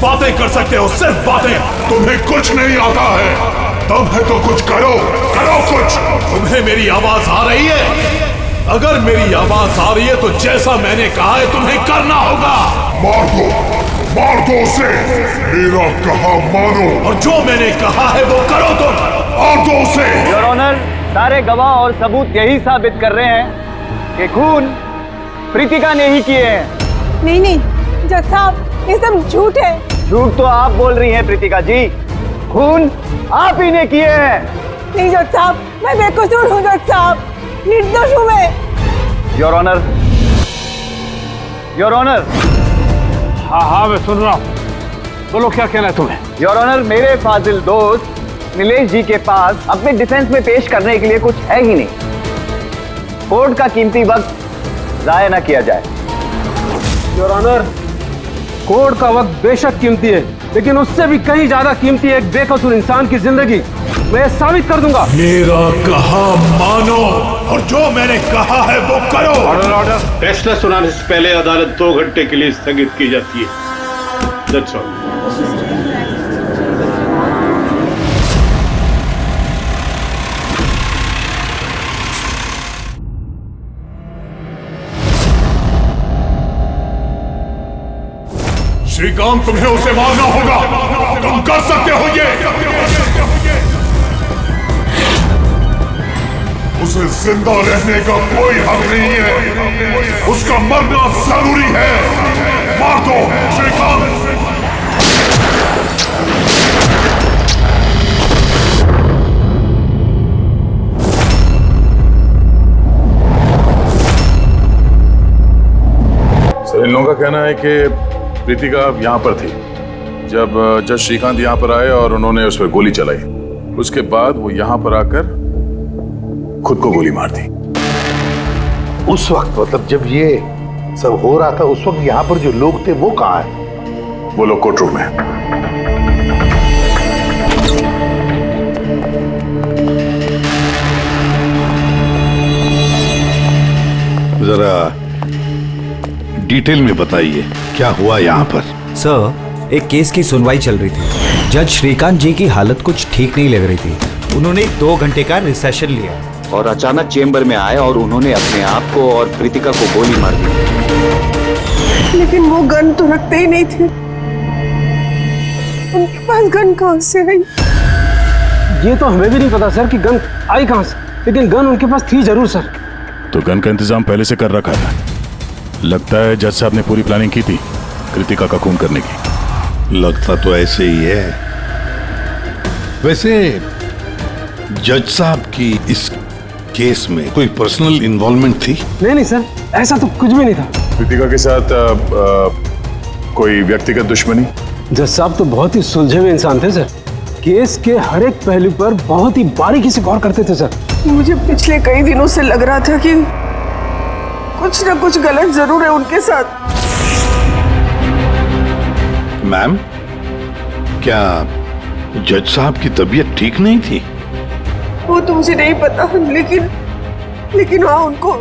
बातें कर सकते हो, सिर्फ बातें। तुम्हें कुछ नहीं आता है, तब है तो कुछ करो, करो कुछ। तुम्हें मेरी आवाज आ रही है? अगर मेरी आवाज आ रही है तो जैसा मैंने कहा है तुम्हें करना होगा। मार दो उसे, मेरा कहा मानो, और जो मैंने कहा है वो करो तुम। मार दो उसे। योर ऑनर, सारे गवाह और सबूत यही साबित कर रहे हैं कि खून प्रीतिका ने ही किए हैं। नहीं, जज साहब, ये सब झूठ है। झूठ तो आप बोल रही हैं प्रीतिका जी, खून आप ही ने किए हैं। नहीं जज साहब, मैं बेकसूर हूँ जज साहब, निर्दोष हूँ मैं। Your honour, your honour. हाँ, मैं सुन रहा हूँ, बोलो क्या कहना है तुम्हें। योर ऑनर, मेरे फाजिल दोस्त नीलेश जी के पास अपने डिफेंस में पेश करने के लिए कुछ है ही नहीं। कोर्ट का कीमती वक्त जाया न किया जाए। योर ऑनर, कोर्ट का वक्त बेशक कीमती है, लेकिन उससे भी कहीं ज्यादा कीमती है एक बेकसूर इंसान की जिंदगी। मैं ये साबित कर दूंगा। मेरा कहा मानो, और जो मैंने कहा है वो करो। Order, order. फैसला सुनाने से पहले अदालत 2 घंटे के लिए स्थगित की जाती है। That's all. श्रीकांत, तुम्हें उसे मारना होगा, तुम कर सकते हो ये। उसे जिंदा रहने का कोई हक नहीं है, उसका मरना जरूरी है। मार दो श्रीकांत। सर, इन लोगों का कहना है कि प्रीतिका यहाँ पर थी जब जज श्रीकांत यहाँ पर आए और उन्होंने उस पर गोली चलाई। उसके बाद वो यहाँ पर आकर खुद को गोली मार दी। उस वक्त, मतलब जब ये सब हो रहा था, उस वक्त यहाँ पर जो लोग थे वो कहाँ है? वो लोग कोर्ट रूम में। जरा डिटेल में बताइए क्या हुआ यहाँ पर। सर, एक केस की सुनवाई चल रही थी। जज श्रीकांत जी की हालत कुछ ठीक नहीं लग रही थी। उन्होंने 2 घंटे का रिसेशन लिया और अचानक चेंबर में आए और उन्होंने अपने आप को और प्रीतिका को गोली मार दी। लेकिन वो गन तो रखते ही नहीं थे। उनके पास गन कहाँ से आई? ये तो हमें भी नहीं पता सर कि गन आई कहाँ से, लेकिन गन उनके पास थी जरूर सर। तो गन का इंतजाम पहले से कर रखा था। लगता है जज साहब ने पूरी प्लानिंग की थी कृतिका का खून करने की। लगता तो ऐसे ही है। वैसे जज साहब की इस केस में कोई पर्सनल इन्वॉल्वमेंट थी? नहीं सर, ऐसा तो कुछ भी नहीं था। कृतिका के साथ कोई व्यक्तिगत दुश्मनी? जज साहब तो बहुत ही सुलझे हुए इंसान थे सर। केस के हर एक पहलू पर बहुत ही बारीकी से गौर करते थे सर। मुझे पिछले कई दिनों से लग रहा था कि कुछ ना कुछ गलत जरूर है उनके साथ। मैम, क्या जज साहब की तबीयत ठीक नहीं थी? वो तो मुझे नहीं पता, लेकिन हाँ, उनको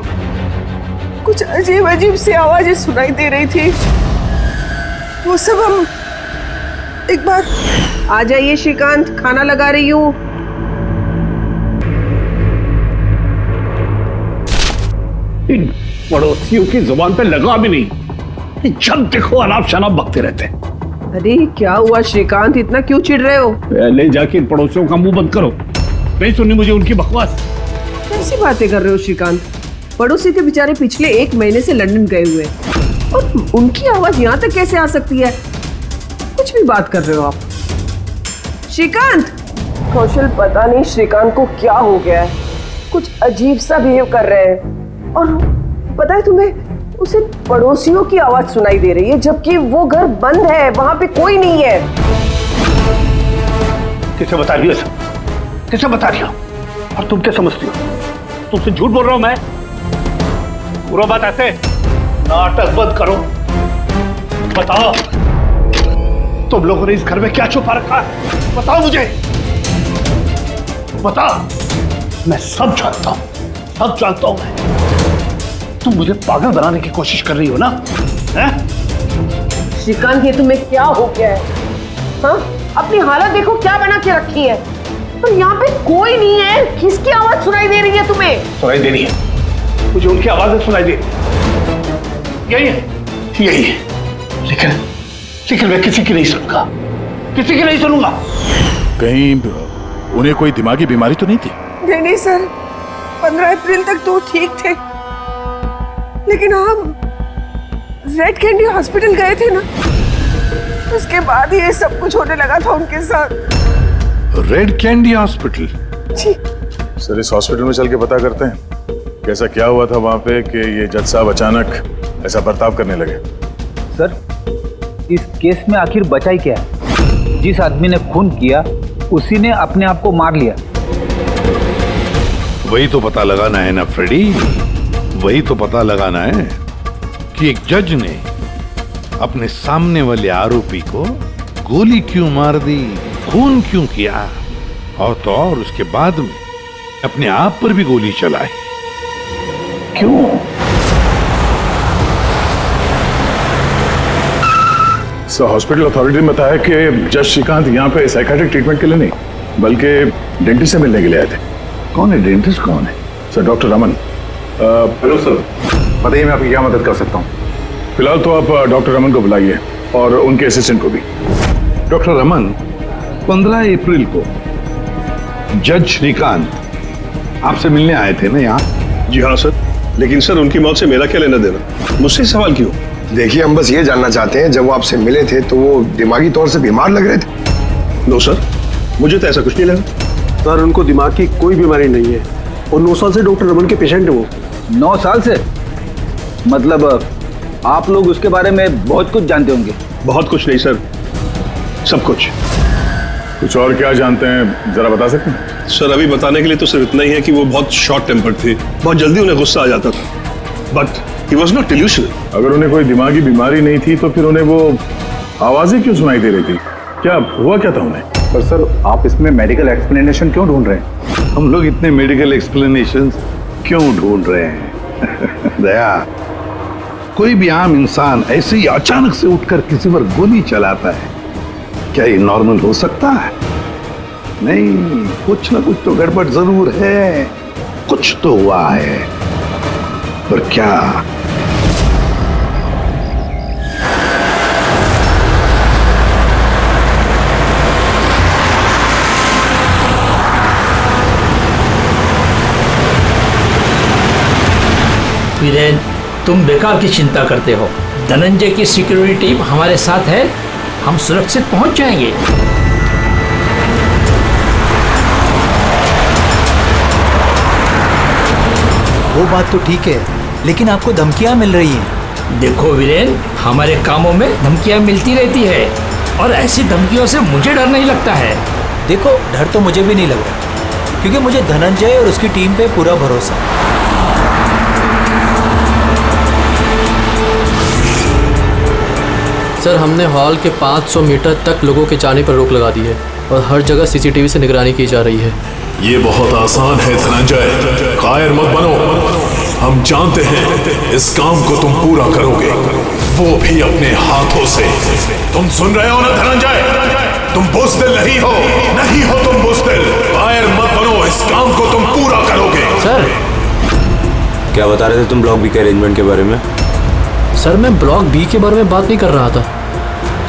कुछ अजीब अजीब सी आवाजें सुनाई दे रही थी। वो सब हम एक बार। आ जाइए श्रीकांत, खाना लगा रही हूँ। इन पड़ोसियों की जुबान पे लगा भी नहीं, जब देखो अनाप शनाप बकते रहते हैं। अरे क्या हुआ श्रीकांत, इतना क्यों चिढ़ रहे हो? पहले जाके इन पड़ोसियों का मुंह बंद करो, नहीं सुननी मुझे उनकी बकवास। कैसी बातें कर रहे हो श्रीकांत? पड़ोसी के बेचारे पिछले 1 महीने से लंदन गए हुए, और उनकी आवाज यहाँ तक कैसे आ सकती है? कुछ भी बात कर रहे हो आप श्रीकांत। कौशल, पता नहीं श्रीकांत को क्या हो गया है, कुछ अजीब सा बिहेव कर रहे हैं। और पता है तुम्हें, उसे पड़ोसियों की आवाज सुनाई दे रही है, जबकि वो घर बंद है, वहां पे कोई नहीं है। किसे बता रही हो सब? किसे बता रही हो? और तुम क्या समझती हो? तुमसे झूठ बोल रहा हूं मैं? पूरा बात ऐसे, नाटक बंद करो। बताओ, तुम लोगों ने इस घर में क्या छुपा रखा है? बताओ मुझे, बताओ। मैं सब जानता हूं, सब जानता हूं मैं। तुम मुझे पागल बनाने की कोशिश कर रही हो ना? हैं? श्रीकांत ये तुम्हें क्या हो गया है? हाँ, अपनी हालत देखो क्या बना के रखी है। और यहाँ पे कोई नहीं है, किसकी आवाज सुनाई दे रही है तुम्हें? सुनाई दे रही है, मुझे उनकी आवाजें सुनाई दे रही। यही है, लेकिन मैं किसी की नहीं सुनूंगा, किसी की नहीं सुनूंगा। कहीं उन्हें कोई दिमागी बीमारी तो नहीं थी? नहीं सर, 15 अप्रैल तक तो ठीक थे, लेकिन हम रेड कैंडी हॉस्पिटल गए थे ना, उसके बाद ये सब कुछ होने लगा था उनके साथ। Red candy hospital? जी सर, इस हॉस्पिटल में चल के पता करते हैं कैसा क्या हुआ था वहां पे कि ये जज साहब अचानक ऐसा बर्ताव करने लगे। सर, इस केस में आखिर बचा ही क्या है? जिस आदमी ने खून किया उसी ने अपने आप को मार लिया। वही तो पता लगाना है ना फ्रेडी, वही तो पता लगाना है कि एक जज ने अपने सामने वाले आरोपी को गोली क्यों मार दी, खून क्यों किया, और तो और उसके बाद में अपने आप पर भी गोली चलाई। क्यों? सर, हॉस्पिटल अथॉरिटी ने बताया कि जज श्रीकांत यहाँ पे साइकियाट्रिक ट्रीटमेंट के लिए नहीं बल्कि डेंटिस्ट से मिलने के लिए आए थे। कौन है डेंटिस्ट? कौन है? Sir, doctor Raman. Hello sir, बताइए मैं आपकी क्या मदद कर सकता हूँ? फिलहाल तो आप डॉक्टर रमन को बुलाइए और उनके असिस्टेंट को भी। डॉक्टर रमन, 15 अप्रैल को जज श्रीकांत आपसे मिलने आए थे ना यहाँ? जी हाँ सर, लेकिन सर उनकी मौत से मेरा क्या लेना देना? मुझसे सवाल क्यों? देखिए, हम बस ये जानना चाहते हैं, जब वो आपसे मिले थे तो वो दिमागी तौर से बीमार लग रहे थे? नो सर, मुझे तो ऐसा कुछ नहीं लगा। सर, उनको दिमाग की कोई बीमारी नहीं है और 9 साल से डॉक्टर रमन के पेशेंट है वो। 9 साल से? मतलब आप लोग उसके बारे में बहुत कुछ जानते होंगे। बहुत कुछ नहीं सर, सब कुछ। कुछ और क्या जानते हैं, जरा बता सकते हैं? सर, अभी बताने के लिए तो सिर्फ इतना ही है कि वो बहुत शॉर्ट टेम्पर्ड थे, बहुत जल्दी उन्हें गुस्सा आ जाता था, but he was not delusional. अगर उन्हें कोई दिमागी बीमारी नहीं थी तो फिर उन्हें वो आवाजें क्यों सुनाई दे रही थी? क्या हुआ क्या था उन्हें? पर सर, आप इसमें मेडिकल एक्सप्लेनेशन क्यों ढूंढ रहे हैं? हम लोग इतने मेडिकल एक्सप्लेनेशन क्यों ढूंढ रहे हैं? दया, कोई भी आम इंसान ऐसे ही अचानक से उठकर किसी पर गोली चलाता है, क्या ये नॉर्मल हो सकता है? नहीं, कुछ ना कुछ तो गड़बड़ जरूर है, कुछ तो हुआ है, पर क्या? वीरेन, तुम बेकार की चिंता करते हो। धनंजय की सिक्योरिटी टीम हमारे साथ है, हम सुरक्षित पहुंच जाएंगे। वो बात तो ठीक है, लेकिन आपको धमकियां मिल रही हैं। देखो वीरेन, हमारे कामों में धमकियां मिलती रहती है और ऐसी धमकियों से मुझे डर नहीं लगता है। देखो, डर तो मुझे भी नहीं लग रहा, क्योंकि मुझे धनंजय और उसकी टीम पे पूरा भरोसा है। सर, हमने हॉल के 500 मीटर तक लोगों के जाने पर रोक लगा दी है और हर जगह सीसीटीवी से निगरानी की जा रही है। ये बहुत आसान है धनंजय, कायर मत बनो। हम जानते हैं इस काम को तुम पूरा करोगे, वो भी अपने हाथों से। तुम सुन रहे हो ना धनंजय, तुम बुज़दिल नहीं हो तुम बुज़दिल। कायर मत बनो, इस काम को तुम पूरा करोगे। सर, क्या बता रहे थे तुम ब्लॉक बी के अरेंजमेंट के बारे में? सर, मैं ब्लॉक बी के बारे में बात नहीं कर रहा था।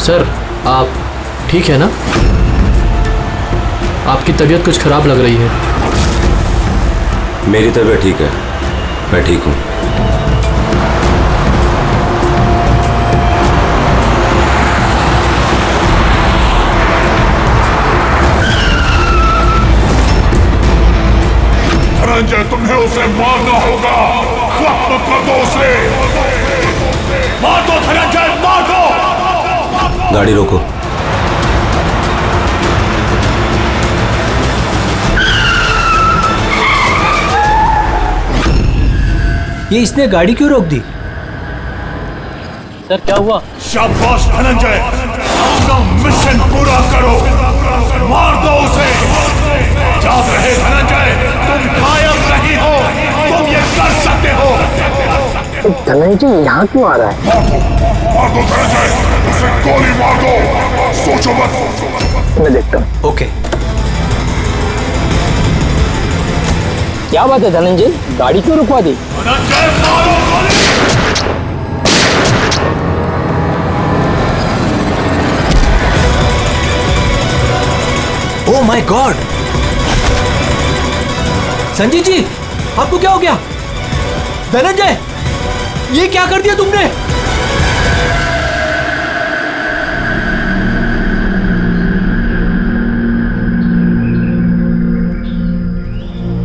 सर, आप ठीक है ना? आपकी तबीयत कुछ खराब लग रही है। मेरी तबीयत ठीक है, मैं ठीक हूँ। धनंजय, तुम्हें उसे मारना होगा। खत्म कर दो उसे, मार दो धनंजय, मार दो। गाड़ी रोको। ये इसने गाड़ी क्यों रोक दी? सर, क्या हुआ? शाबाश धनंजय, अपना मिशन पूरा करो, मार दो उसे। याद रहे धनंजय, तुम कायर नहीं हो, तुम ये कर सकते हो। धनंजय यहाँ क्यों आ रहा है? मार दो धनंजय, से गोली मार दो, सोचो मत। मैं देखता हूँ। ओके। क्या बात है धनंजय, गाड़ी क्यों रुकवा दी? धनंजय मारो गोली। Oh my god! Sanjeev ji, आपको क्या हो गया? धनंजय, ये क्या कर दिया तुमने?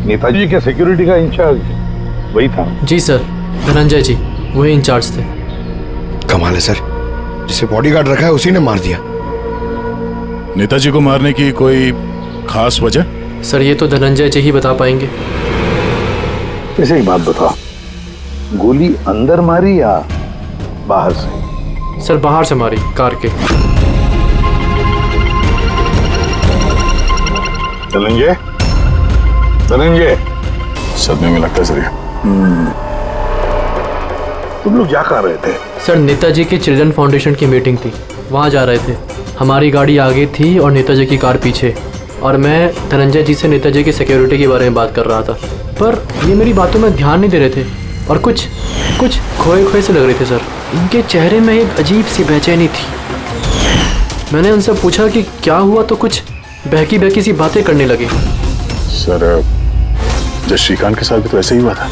नेताजी के सिक्योरिटी का इंचार्ज वही था? जी सर, धनंजय जी वही इंचार्ज थे। कमाल है सर, जिसे बॉडीगार्ड रखा है उसी ने मार दिया। नेताजी को मारने की कोई खास वजह? सर ये तो धनंजय जी ही बता पाएंगे। ऐसे एक बात बता, गोली अंदर मारी या बाहर से? सर बाहर से मारी, कार के। धनंजय, धनंजय, सदमे में लगता है सर। तुम लोग क्या कर रहे थे? सर नेताजी की चिल्ड्रन फाउंडेशन की मीटिंग थी, वहाँ जा रहे थे। हमारी गाड़ी आगे थी और नेताजी की कार पीछे, और मैं धनंजय जी से नेताजी की सिक्योरिटी के बारे में बात कर रहा था, पर ये मेरी बातों में ध्यान नहीं दे रहे थे और कुछ खोए खोए से लग रहे थे सर। इनके चेहरे में एक अजीब सी बेचैनी थी। मैंने उनसे पूछा कि क्या हुआ, तो कुछ बहकी सी बातें करने लगे। सर जब श्रीकांत के साथ भी तो ऐसे ही हुआ था।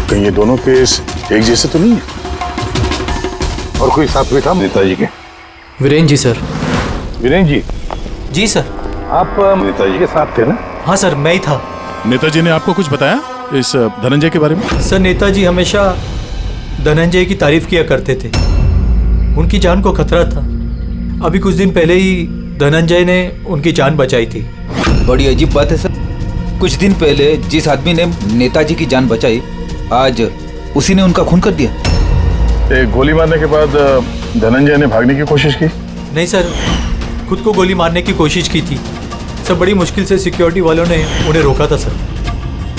कहीं ये दोनों केस एक जैसे तो नहीं है? और कोई साथ में था नेताजी के? वीरेंद्र जी सर। वीरेंद्र जी? जी सर। आप नेताजी के साथ थे ना? हाँ सर, मैं ही था। नेताजी ने आपको कुछ बताया इस धनंजय के बारे में? सर नेताजी हमेशा धनंजय की तारीफ किया करते थे, उनकी जान को खतरा था। अभी कुछ दिन पहले ही धनंजय ने उनकी जान बचाई थी। बड़ी अजीब बात है सर, कुछ दिन पहले जिस आदमी ने नेताजी की जान बचाई, आज उसी ने उनका खून कर दिया। एक गोली मारने के बाद धनंजय ने भागने की कोशिश की? नहीं सर, खुद को गोली मारने की कोशिश की थी सर। बड़ी मुश्किल से सिक्योरिटी वालों ने उन्हें रोका था सर।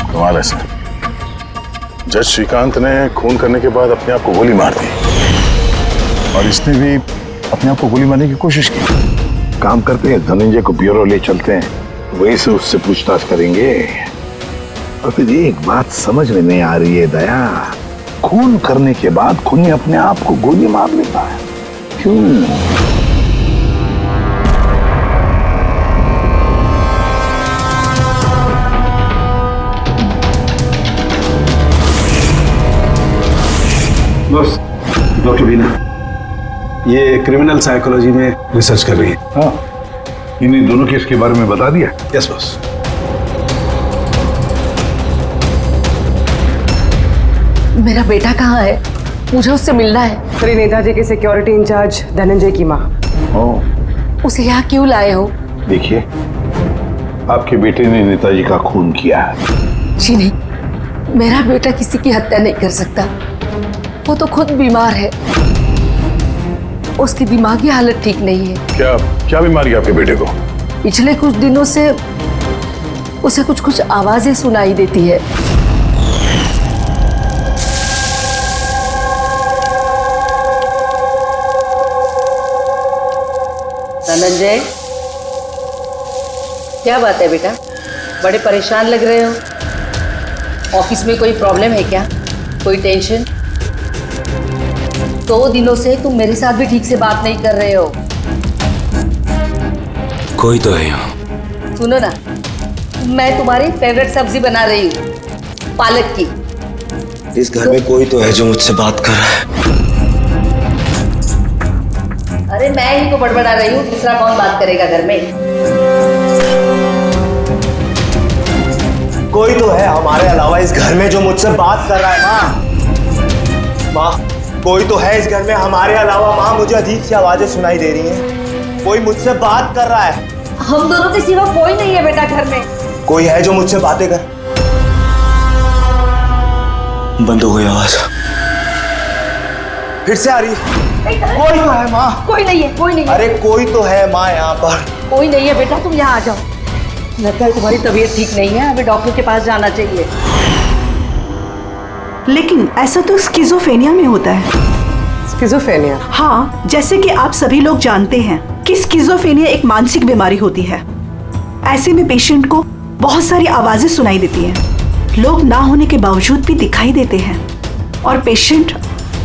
कमाल है सर, जज श्रीकांत ने खून करने के बाद अपने आप को गोली मार दी और इसने भी अपने आप को गोली मारने की कोशिश की। काम करते हैं, धनंजय को ब्यूरो ले चलते हैं, वहीं से उससे पूछताछ करेंगे। और फिर एक बात समझ में नहीं आ रही है दया, खून करने के बाद खूनी अपने आप को गोली मार लेता है, क्यों? बस डॉक्टर बीना ये क्रिमिनल साइकोलॉजी में रिसर्च कर रही है। हाँ, इन्हीं दोनों केस के बारे में बता दिया? Yes boss. मेरा बेटा कहाँ है? मुझे उससे मिलना है। श्री नेताजी के सिक्योरिटी इंचार्ज धनंजय की माँ। उसे यहाँ क्यों लाए हो? देखिए, आपके बेटे ने नेताजी का खून किया है। जी नहीं, मेरा बेटा किसी की हत्या नहीं कर सकता। वो तो खुद बीमार है, उसकी दिमागी हालत ठीक नहीं है। क्या बीमारी है आपके बेटे को? पिछले कुछ दिनों से उसे कुछ आवाजें सुनाई देती है। धनंजय, क्या बात है बेटा? बड़े परेशान लग रहे हो। ऑफिस में कोई प्रॉब्लम है क्या? कोई टेंशन? 2 दिनों से तुम मेरे साथ भी ठीक से बात नहीं कर रहे हो। कोई तो है यहाँ। सुनो ना, मैं तुम्हारी फेवरेट सब्जी बना रही हूँ, पालक की। इस घर में कोई तो है जो मुझसे बात कर रहा है। अरे मैं ही तो बड़बड़ा रही हूँ, दूसरा कौन बात करेगा घर में? कोई तो है हमारे अलावा इस घर में जो मुझसे बात कर रहा है। माँ, कोई तो है इस घर में हमारे अलावा। माँ, मुझे अजीब सी आवाजें सुनाई दे रही हैं। कोई मुझसे बात कर रहा है। हम दोनों के सिवा कोई नहीं है बेटा घर में। कोई है जो मुझसे बातें कर। बंद हो गई आवाज, फिर से आ रही है। कोई तो है माँ। कोई नहीं है, कोई नहीं है। अरे कोई तो है माँ यहाँ पर। कोई नहीं है बेटा, तुम यहाँ आ जाओ। लगता है तुम्हारी तबीयत ठीक नहीं है, अभी डॉक्टर के पास जाना चाहिए। लेकिन ऐसा तो स्किज़ोफ्रेनिया में होता है। स्किज़ोफ्रेनिया? हाँ, जैसे कि आप सभी लोग जानते हैं कि स्किज़ोफ्रेनिया एक मानसिक बीमारी होती है। ऐसे में पेशेंट को बहुत सारी आवाजें सुनाई देती हैं, लोग ना होने के बावजूद भी दिखाई देते हैं और पेशेंट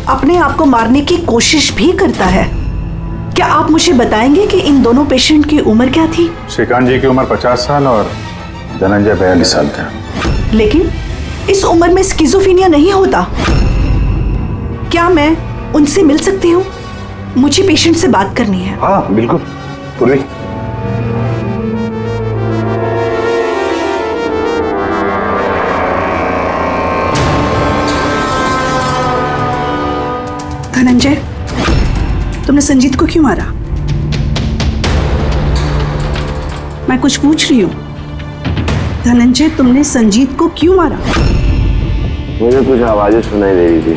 अपने आप को मारने की कोशिश भी करता है। क्या आप मुझे बताएंगे कि इन दोनों पेशेंट की उम्र क्या थी? श्रीकांत जी की उम्र 50 साल और धनंजय 42 साल का। लेकिन इस उम्र में स्किज़ोफ्रेनिया नहीं होता। क्या मैं उनसे मिल सकती हूँ? मुझे पेशेंट से बात करनी है। हाँ बिल्कुल पूर्वी। धनंजय, तुमने संजीत को क्यों मारा? मैं कुछ पूछ रही हूँ। धनंजय, तुमने संजीत को क्यों मारा? मुझे कुछ आवाजें सुनाई दे रही थी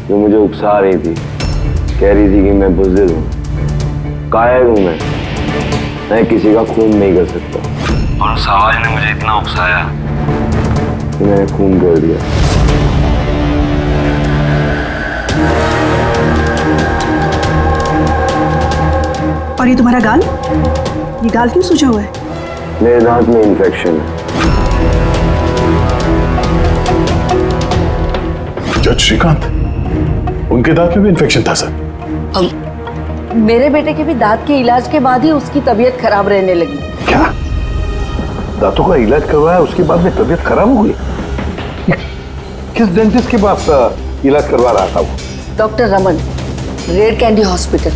जो मुझे उकसा रही थी। कह रही थी कि मैं बुज़दिल हूँ, कायर हूँ, मैं किसी का खून नहीं कर सकता। और उस आवाज ने मुझे इतना उकसाया कि मैंने खून कर दिया। और ये तुम्हारा गाल? ये गाल क्यों सूजा हुआ है? मेरे दांत में इन्फेक्शन है। जज श्रीकांत, उनके दांत में भी इन्फेक्शन था सर? मेरे बेटे के भी दांत के इलाज के बाद ही उसकी तबीयत खराब रहने लगी। क्या? दांतों का इलाज करवाया उसके बाद में तबीयत खराब हो गई? किस डेंटिस्ट के पास इलाज करवा रहा था वो? Doctor Raman, red candy hospital.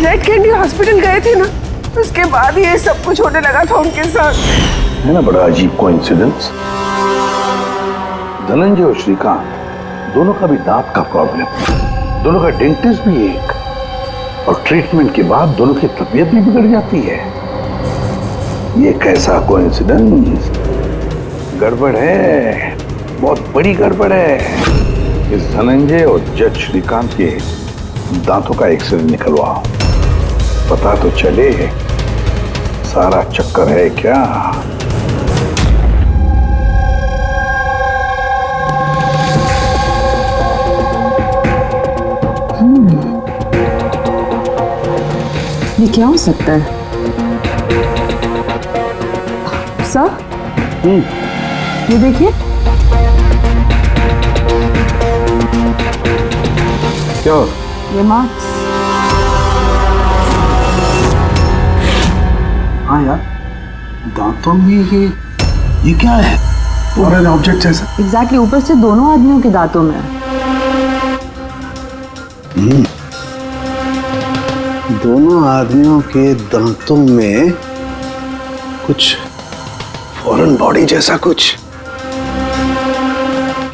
Red candy hospital गए थे ना, उसके बाद ये सब कुछ होने लगा था उनके साथ। है ना बड़ा अजीब कोइंसिडेंस। धनंजय और श्रीकांत दोनों का भी दांत का प्रॉब्लम, दोनों का डेंटिस्ट भी एक, और ट्रीटमेंट के बाद दोनों की तबीयत भी बिगड़ जाती है। ये कैसा कोइंसिडेंस? गड़बड़ है, बहुत बड़ी गड़बड़ है। इस धनंजय और जज श्रीकांत के दांतों का एक्सरे निकलवाओ, पता तो चले सारा चक्कर है क्या। ये क्या हो सकता है? सर, ये देखिए। क्या? ये मार्क्स। हाँ यार, दांतों में ये क्या है? फॉरेन ऑब्जेक्ट जैसा। एग्जैक्टली, ऊपर से दोनों आदमियों के दांतों में। दोनों आदमियों के दांतों में कुछ फॉरेन बॉडी जैसा कुछ।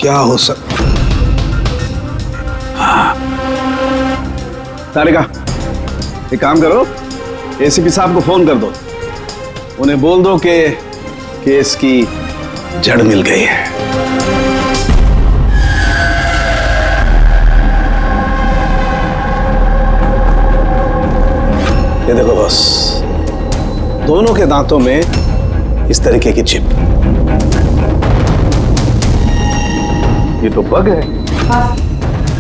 क्या हो सकता? तारिका, एक काम करो, एसीपी साहब को फोन कर दो, उन्हें बोल दो कि केस की जड़ मिल गई है। ये देखो बॉस, दोनों के दांतों में इस तरीके की चिप। ये तो बग है। हाँ,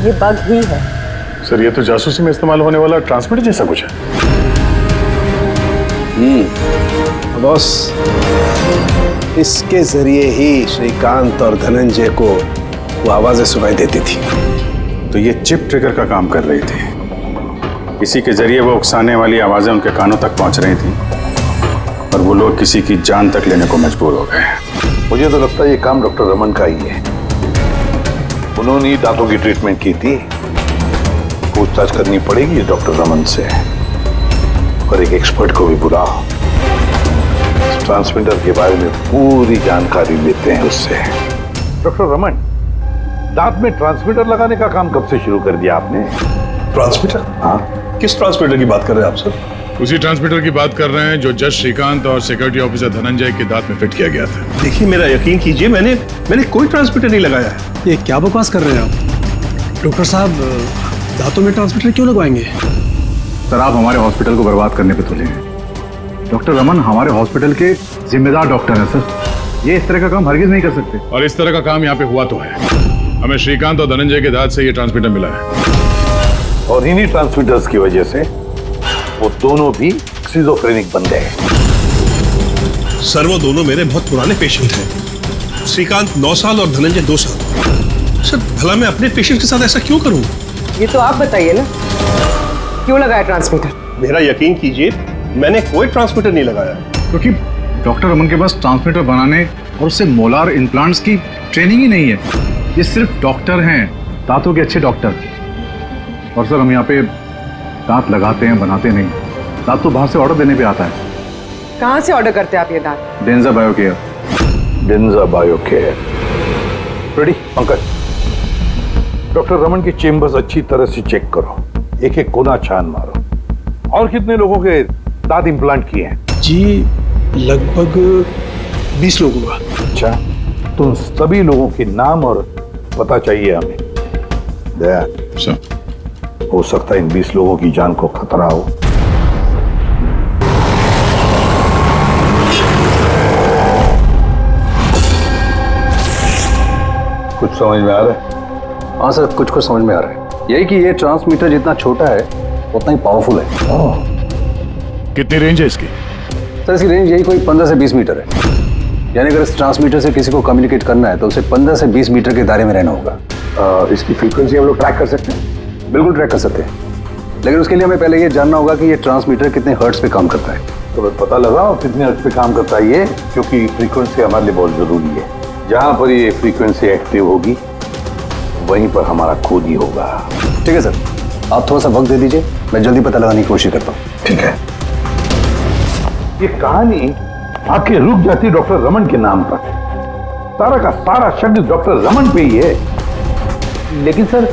ये बग ही है। सर, ये तो जासूसी में इस्तेमाल होने वाला ट्रांसमीटर जैसा कुछ है। बॉस, इसके जरिए ही श्रीकांत और धनंजय को वो आवाजें सुनाई देती थी। तो ये चिप ट्रिगर का काम कर रही थी। इसी के जरिए वो उकसाने वाली आवाजें उनके कानों तक पहुंच रही थी और वो लोग किसी की जान तक लेने को मजबूर हो गए। मुझे तो लगता है ये काम डॉक्टर रमन का ही है। उन्होंने ही दांतों की ट्रीटमेंट की थी। पूछताछ करनी पड़ेगी डॉक्टर रमन से, और एक एक्सपर्ट को भी बुलाओ। ट्रांसमीटर के बारे में पूरी जानकारी लेते हैं उससे। डॉक्टर रमन, दांत में ट्रांसमीटर लगाने का काम कब से शुरू कर दिया आपने? ट्रांसमीटर? हाँ, किस ट्रांसमीटर की बात कर रहे हैं आप सर? उसी ट्रांसमीटर की बात कर रहे हैं जो जज श्रीकांत और सिक्योरिटी ऑफिसर धनंजय के दांत में फिट किया गया था। देखिए, मेरा यकीन कीजिए, मैंने कोई ट्रांसमीटर नहीं लगाया है। ये क्या बकवास कर रहे हैं आप? डॉक्टर साहब, दांतों में ट्रांसमीटर क्यों लगवाएंगे? सर, आप हमारे हॉस्पिटल को बर्बाद करने पे तुले हैं। डॉक्टर रमन हमारे हॉस्पिटल के जिम्मेदार डॉक्टर हैं सर। ये इस तरह का काम हरगिज नहीं कर सकते। और इस तरह का काम यहाँ पे हुआ तो है। हमें श्रीकांत और धनंजय के दांत से ये ट्रांसमीटर मिला है। और इन्हीं ट्रांसमीटर्स की वजह से वो दोनों भी स्किज़ोफ्रेनिक बन गए। सर वो दोनों मेरे बहुत पुराने पेशेंट हैं। श्रीकांत 9 साल और धनंजय 2 साल। सर भला मैं अपने पेशेंट के साथ ऐसा क्यों करूं? ये तो आप बताइए ना, क्यों लगाया ट्रांसमीटर? मेरा यकीन कीजिए, मैंने कोई ट्रांसमीटर नहीं लगाया। क्योंकि डॉक्टर रमन के पास ट्रांसमीटर बनाने और उससे मोलार इम्प्लांट्स की ट्रेनिंग ही नहीं है। ये सिर्फ डॉक्टर हैं, दांतों के अच्छे डॉक्टर। और सर हम यहाँ पे दांत लगाते हैं, बनाते नहीं। दांत तो बाहर से ऑर्डर देने पे आता है। कहाँ से ऑर्डर करते हैं आप ये दांत? डेंजा बायोकेयर। डेंजा बायोकेयर। रेडी पंकज, डॉक्टर रमन की चेम्बर्स अच्छी तरह से चेक करो, एक एक कोना छान मारो। और कितने लोगों के दांत इम्प्लांट किए हैं? जी लगभग 20 लोगों का। अच्छा, तो उन सभी लोगों के नाम और पता चाहिए हमें। दया हो सकता है इन 20 लोगों की जान को खतरा हो। कुछ समझ में आ रहा है? हाँ सर, कुछ समझ में आ रहा है। यही कि ये ट्रांसमीटर जितना छोटा है उतना ही पावरफुल है। कितनी रेंज है इसकी? सर इसकी रेंज यही कोई 15 से 20 मीटर है। यानी अगर इस ट्रांसमीटर से किसी को कम्युनिकेट करना है तो उसे 15 से 20 मीटर के दायरे में रहना होगा। इसकी फ्रीक्वेंसी हम लोग ट्रैक कर सकते हैं? बिल्कुल ट्रैक कर सकते हैं, लेकिन उसके लिए हमें पहले ये जानना होगा कि ये ट्रांसमीटर कितने हर्ट्ज पे काम करता है। तो पता लगाओ कितने हर्ट्ज पे काम करता है ये, क्योंकि फ्रीक्वेंसी हमारे लिए बहुत जरूरी है। जहां पर ये फ्रीक्वेंसी एक्टिव होगी वहीं पर हमारा खोज ही होगा। ठीक है सर, आप थोड़ा सा वक्त दे दीजिए, मैं जल्दी पता लगाने की कोशिश करता हूँ। ठीक है। ये कहानी आके रुक जाती डॉक्टर रमन के नाम पर। सारा का सारा शब्द डॉक्टर रमन पे ही है। लेकिन सर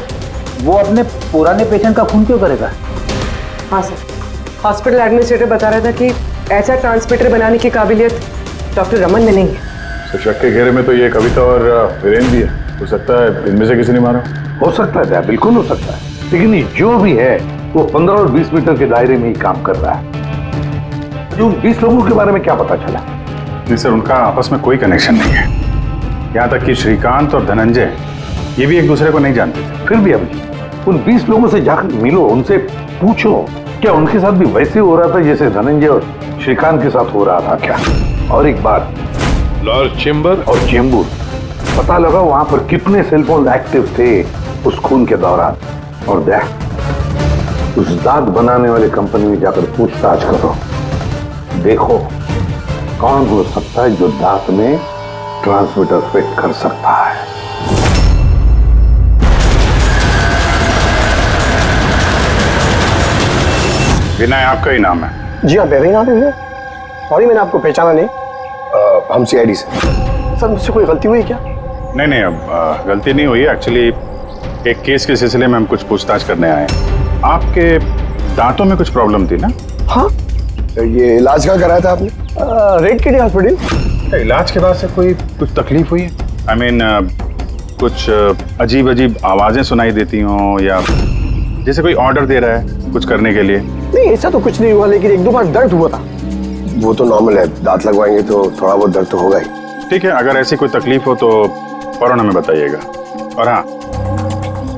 वो अपने पुराने पेशेंट का खून क्यों करेगा? हाँ सर, हॉस्पिटल एडमिनिस्ट्रेटर बता रहा था कि ऐसा ट्रांसमीटर बनाने की काबिलियत डॉक्टर रमन में नहीं है। तो शक के घेरे में तो ये कविता और वीरेंद्र भी है। हो सकता है इनमें से किसी ने मारा। हो सकता है, बिल्कुल हो सकता है, लेकिन ये जो भी है वो 15 और 20 मीटर के दायरे में ही काम कर रहा है। जो 20 लोगों के बारे में क्या पता चला? नहीं सर, उनका आपस में कोई कनेक्शन नहीं है। यहाँ तक कि श्रीकांत और धनंजय ये भी एक दूसरे को नहीं जानते थे। फिर भी अभी उन 20 लोगों से जाकर मिलो, उनसे पूछो क्या उनके साथ भी वैसे हो रहा था जैसे धनंजय और श्रीकांत के साथ हो रहा था क्या? और एक बात, लॉर्ड चेंबर और चेंबूर, पता लगा वहां पर कितने सेलफोन एक्टिव थे उस खून के दौरान। और देख, उस दांत बनाने वाले कंपनी में जाकर पूछताछ करो, देखो कौन हो सकता है जो दांत में ट्रांसमीटर फिट कर सकता है। विनय आपका ही नाम है? जी हाँ, मेरा ही नाम है। सॉरी मैंने आपको पहचाना नहीं। हम सीआईडी से। सर मुझसे कोई गलती हुई क्या? नहीं, अब गलती नहीं हुई। एक्चुअली एक केस के सिलसिले में हम कुछ पूछताछ करने आए हैं। आपके दांतों में कुछ प्रॉब्लम थी ना? हाँ। ये इलाज कहाँ कराया था आपने? रेड किडी हॉस्पिटल। इलाज के बाद से कुछ तकलीफ हुई है? आई मीन कुछ अजीब अजीब आवाजें सुनाई देती हों, या जैसे कोई ऑर्डर दे रहा है कुछ करने के लिए? नहीं ऐसा तो कुछ नहीं हुआ, लेकिन 1-2 बार दर्द हुआ था। वो तो नॉर्मल है, दांत लगवाएंगे तो थोड़ा बहुत दर्द तो होगा ही। ठीक है, अगर ऐसी कोई तकलीफ हो तो फौरन हमें बताइएगा। और हाँ,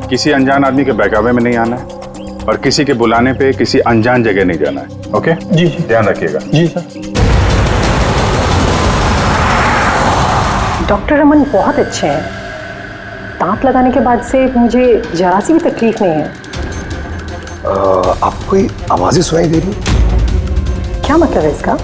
किसी अनजान आदमी के बहकावे में नहीं आना है और किसी के बुलाने पे किसी अनजान जगह नहीं जाना है। ओके जी, ध्यान रखिएगा। जी सर। डॉक्टर रमन बहुत अच्छे हैं। दांत लगाने के बाद से मुझे जरा सी भी तकलीफ नहीं है। आपको कोई आवाजें सुनाई दे रही? क्या मतलब है इसका?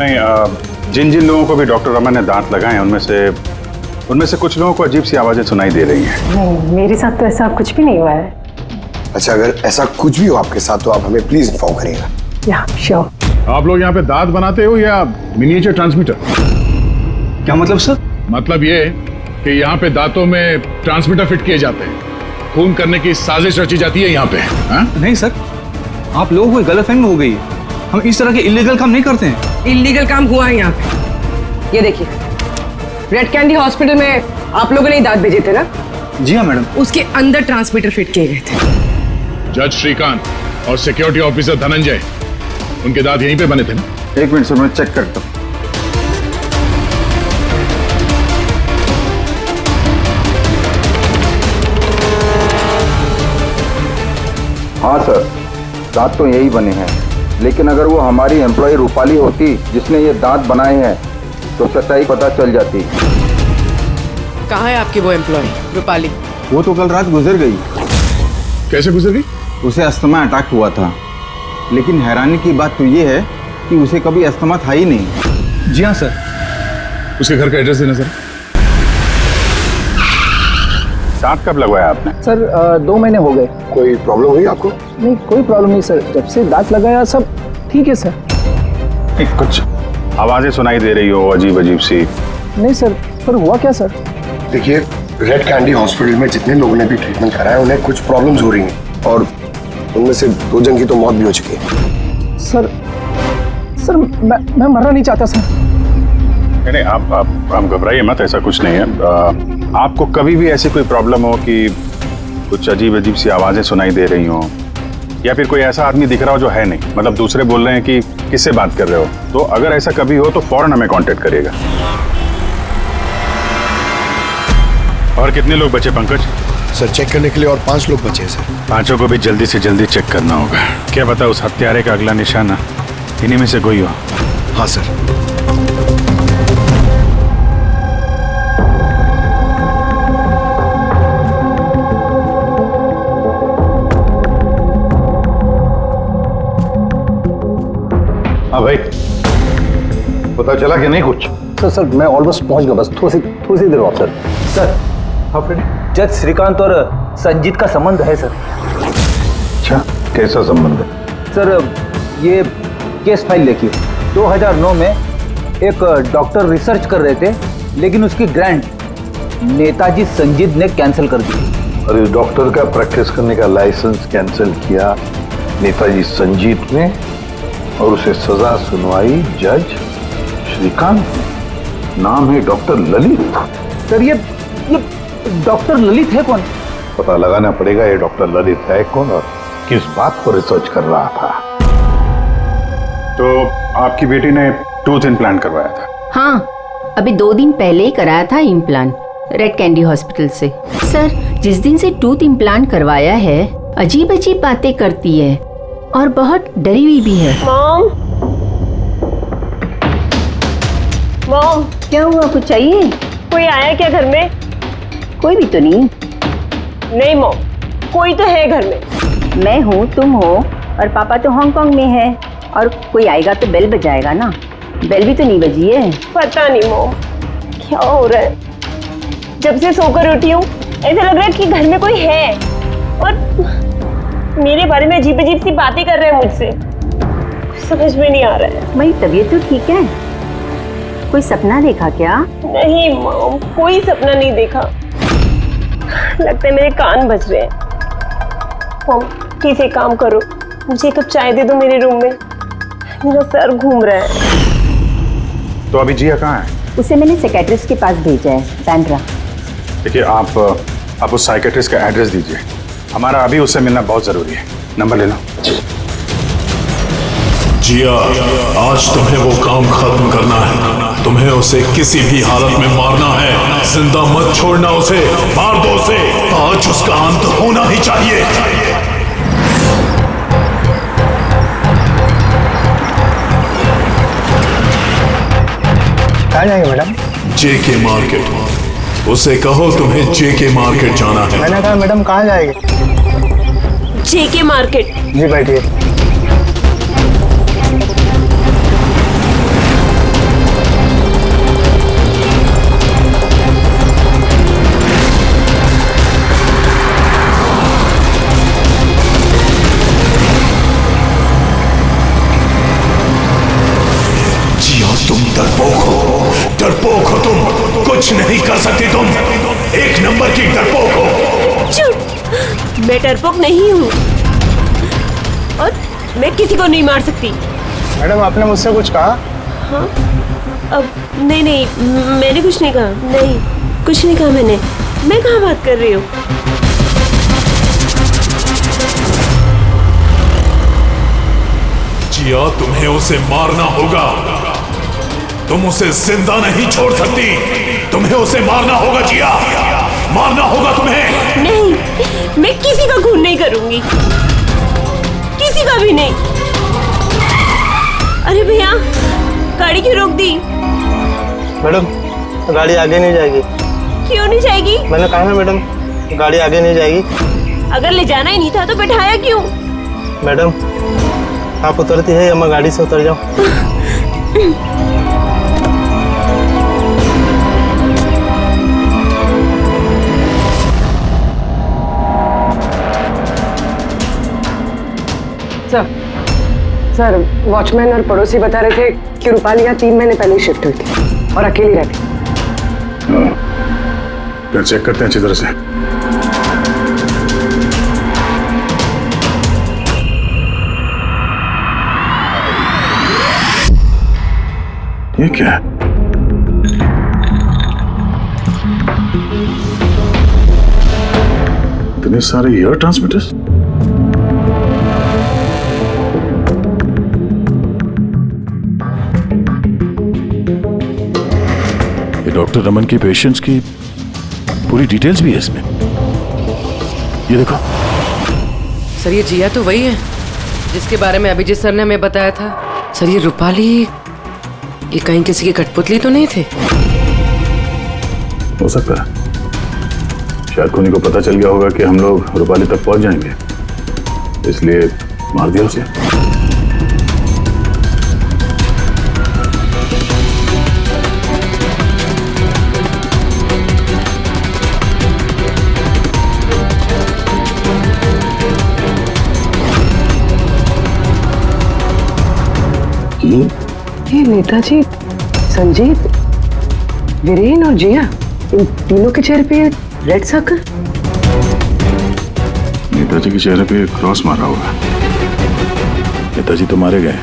नहीं, जिन जिन लोगों को भी डॉक्टर रमन ने दांत लगाए हैं उनमें से कुछ लोगों को अजीब सी आवाजें सुनाई दे रही हैं। नहीं, मेरे साथ तो ऐसा कुछ भी नहीं हुआ है। अच्छा, अगर ऐसा कुछ भी हो आपके साथ तो आप हमें प्लीज इन्फॉर्म करिएगा। या श्योर। आप लोग यहाँ पे दांत बनाते हो या मिनिएचर ट्रांसमीटर? क्या मतलब सर? मतलब ये कि यहाँ पे दांतों में ट्रांसमीटर फिट किए जाते हैं, खून करने की साजिश रची जाती है यहाँ पे। हा? नहीं सर, आप लोगों को गलतफहमी हो गई है। हम इस तरह के इलीगल काम नहीं करते हैं। इलीगल काम हुआ है यहाँ पे। ये देखिए, रेड कैंडी हॉस्पिटल में आप लोगों ने दांत भेजे थे ना? जी हाँ मैडम। उसके अंदर ट्रांसमीटर फिट किए गए थे। जज श्रीकांत और सिक्योरिटी ऑफिसर धनंजय, उनके दांत यहीं पे बने थे ना? एक मिनट सर, मैं चेक करता हूँ। हाँ सर, दांत तो यही बने हैं, लेकिन अगर वो हमारी एम्प्लॉय रूपाली होती जिसने ये दांत बनाए हैं तो सच्चाई पता चल जाती। कहाँ है आपकी वो एम्प्लॉय रूपाली? वो तो कल रात गुजर गई। कैसे गुजर गई? उसे अस्थमा अटैक हुआ था, लेकिन हैरानी की बात तो ये है कि उसे कभी अस्थमा था ही नहीं। जी हाँ सर। उसके घर का एड्रेस देना सर। दांत कब लगवाया आपने? सर 2 महीने हो गए। कोई प्रॉब्लम हुई आपको? नहीं, कोई प्रॉब्लम नहीं सर, जब से दांत लगाया सब ठीक है सर। कुछ आवाजें सुनाई दे रही हो अजीब अजीब सी? नहीं सर, पर हुआ क्या सर? देखिए, रेड कैंडी हॉस्पिटल में जितने लोगों ने भी ट्रीटमेंट कराया उन्हें कुछ प्रॉब्लम्स हो रही हैं और उनमें से 2 जन की तो मौत भी हो चुकी है। सर मैं मरना नहीं चाहता सर। नहीं, आप घबराइए मत, ऐसा कुछ नहीं है। आपको कभी भी ऐसी कोई प्रॉब्लम हो कि कुछ अजीब अजीब सी आवाजें सुनाई दे रही हो, या फिर कोई ऐसा आदमी दिख रहा हो जो है नहीं, मतलब दूसरे बोल रहे हैं कि किससे बात कर रहे हो, तो अगर ऐसा कभी हो तो फौरन हमें कांटेक्ट करिएगा। और कितने लोग बचे पंकज? सर चेक करने के लिए और 5 लोग बचे हैं सर। 5 को भी जल्दी से जल्दी चेक करना होगा। क्या पता उस हत्यारे का अगला निशाना इन्हीं में से कोई हो। हाँ सर। हाँ भाई, पता चला कि नहीं कुछ? सर मैं ऑलमोस्ट पहुंच गया, बस थोड़ी सी देर और सर। हाँ फ्रेंड, जज श्रीकांत और संजीत का संबंध है सर। अच्छा, कैसा संबंध है? सर ये केस फाइल देखिए। 2009 में एक डॉक्टर रिसर्च कर रहे थे, लेकिन उसकी ग्रांट नेताजी संजीत ने कैंसिल कर दी। और इस डॉक्टर का प्रैक्टिस करने का लाइसेंस कैंसिल किया नेताजी संजीत ने, और उसे सजा सुनवाई जज श्रीकांत ने। नाम है डॉक्टर ललित। सर ये डॉक्टर ललित है कौन? पता लगाना पड़ेगा ये डॉक्टर ललित है कौन और किस बात पर रिसर्च कर रहा था। तो आपकी बेटी ने टूथ इम्प्लांट करवाया था? हाँ, अभी 2 दिन पहले ही कराया था इम्प्लांट रेड कैंडी हॉस्पिटल से। सर जिस दिन से टूथ इम्प्लांट करवाया है अजीब अजीब बातें करती है और बहुत डरी हुई भी है। मॉम, क्या हुआ, कुछ चाहिए? कोई आया क्या घर में? कोई भी तो नहीं। नहीं मॉम, कोई तो है घर में। मैं हूँ, तुम हो, और पापा तो हांगकांग में है, और कोई आएगा तो बेल बजाएगा ना। बेल भी तो नहीं बजी है। पता नहीं मॉम क्या हो रहा है, जब से सोकर उठी हूँ ऐसा लग रहा है कि घर में कोई है और मेरे बारे में अजीब अजीब सी बातें कर रहे हैं मुझसे। समझ में नहीं आ रहा है। मेरी तबीयत तो ठीक है। कोई सपना देखा क्या? नहीं मॉम, कोई सपना नहीं देखा। लगता है मेरे कान बज रहे हैं। मॉम प्लीज एक काम करो, मुझे एक कप चाय दे दो मेरे रूम में, मेरा सर घूम रहा है। तो अभी जिया कहाँ है? उसे मैंने साइकियाट्रिस्ट के पास भेजा है, बैंड्रा। देखिए आप उस साइकियाट्रिस्ट का एड्रेस दीजिए, हमारा अभी उससे मिलना बहुत जरूरी है। नंबर ले लो। जिया, आज तुम्हें वो काम खत्म करना है। तुम्हें उसे किसी भी हालत में मारना है। जिंदा मत छोड़ना उसे, मार दो उसे। आज उसका अंत होना ही चाहिए। कहाँ जाएंगे मैडम? जेके मार्केट। उसे कहो तुम्हें जेके मार्केट जाना है। मैंने कहा मैडम कहाँ जाएंगे? जेके मार्केट। जी बैठिए। तुम डरपोक हो तुम, कुछ नहीं कर सकती तुम, 1 नंबर की डरपोक हो। झूठ, मैं डरपोक नहीं हूँ और मैं किसी को नहीं मार सकती। मैडम आपने मुझसे कुछ कहा? हाँ, अब नहीं, मैंने कुछ नहीं कहा। नहीं, कुछ नहीं कहा मैंने। मैं कहाँ बात कर रही हूँ? जिया, तुम्हें उसे मारना होगा। तुम उसे जिंदा नहीं छोड़ सकती, तुम्हें उसे मारना होगा जिया, मारना होगा तुम्हें। नहीं, मैं किसी का खून नहीं करूंगी। किसी का भी नहीं। अरे भैया, गाड़ी क्यों रोक दी? मैडम, गाड़ी आगे नहीं जाएगी। क्यों नहीं जाएगी? मैंने कहा है मैडम, गाड़ी आगे नहीं जाएगी। अगर ले जाना ही नहीं था तो बैठाया क्यों? मैडम, आप उतरती है या मैं गाड़ी से उतर जाऊं? सर, वॉचमैन और पड़ोसी बता रहे थे कि रूपाली यहाँ 3 महीने पहले ही शिफ्ट हुई थी और अकेली रहती। फिर चेक करते हैं अच्छी तरह से। ये क्या है? इतने सारे एयर ट्रांसमिटर्स। ये डॉक्टर रमन की पेशेंट्स की पूरी डिटेल्स भी है इसमें। ये देखो। सर, ये जिया तो वही है जिसके बारे में अभिजीत सर ने हमें बताया था। सर, ये रूपाली, ये कहीं किसी की कठपुतली तो नहीं थे? हो सकता है। शायद खुनी को पता चल गया होगा कि हम लोग रूपाली तक पहुंच जाएंगे, इसलिए मार दिया उसे। ये नेताजी, संजीत, वीरेन और जिया, इन तीनों के चेहरे पे रेड सर्कल। नेताजी के चेहरे पे क्रॉस मारा हुआ। नेताजी तो मारे गए,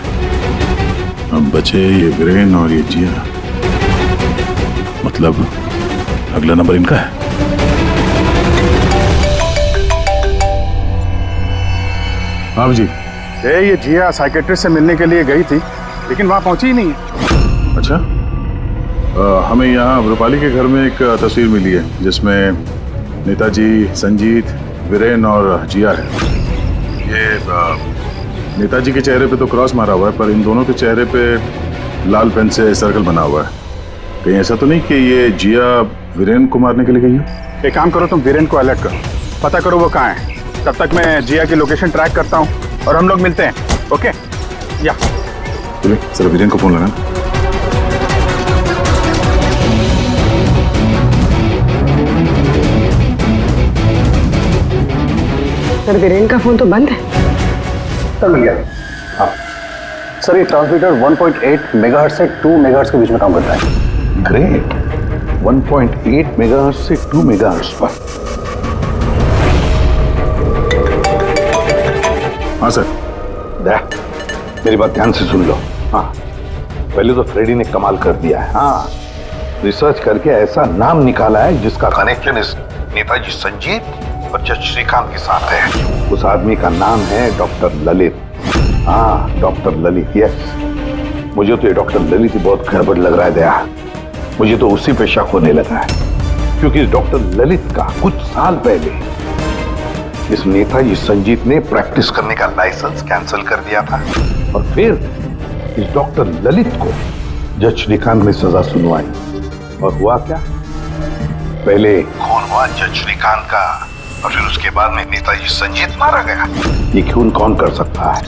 अब बचे ये वीरेन और ये जिया। मतलब अगला नंबर इनका है। हाँ जी, ये जिया साइकेट्रिस्ट से मिलने के लिए गई थी, लेकिन वहां पहुंची ही नहीं है। अच्छा, हमें यहाँ रूपाली के घर में एक तस्वीर मिली है जिसमें नेताजी, संजीत, वीरेन और जिया है। ये नेताजी के चेहरे पे तो क्रॉस मारा हुआ है, पर इन दोनों के चेहरे पे लाल पेन से सर्कल बना हुआ है। कहीं ऐसा तो नहीं कि ये जिया वीरेन को मारने के लिए गई है? एक काम करो, तुम वीरेन को अलर्ट करो, पता करो वो कहाँ है। तब तक मैं जिया की लोकेशन ट्रैक करता हूँ और हम लोग मिलते हैं। ओके? या चलिए, सर वीरेन को फोन लगाना। सर, वीरेन का फोन तो बंद है। सर मिल गया। हाँ सर, ये ट्रांसमीटर 1.8 मेगाहर्ट्ज से 2 मेगाहर्ट्ज के बीच में काम करता है। ग्रेट। 1.8 मेगाहर्ट्ज से 2 मेगाहर्ट्ज पर। हाँ सर। दया, मेरी बात ध्यान से सुन लो। हाँ, पहले तो फ्रेडी ने कमाल कर दिया है। हाँ, रिसर्च करके ऐसा नाम निकाला है जिसका कनेक्शन इस नेताजी संजीत और जज श्रीकांत के साथ है। उस आदमी का नाम है डॉक्टर ललित। हाँ, डॉक्टर ललित। यस, मुझे तो ये डॉक्टर ललित ही बहुत गड़बड़ लग रहा है दया। मुझे तो उसी पे शक होने लगा है, क्योंकि डॉक्टर ललित का कुछ साल पहले इस नेताजी संजीत ने प्रैक्टिस करने का लाइसेंस कैंसिल कर दिया था, और फिर इस डॉक्टर ललित को जज श्रीकांत ने सजा सुनवाई। और हुआ क्या? पहले खून हुआ जज श्रीकांत का, और फिर उसके बाद में नेताजी संजीत मारा गया। ये खून कौन कर सकता है?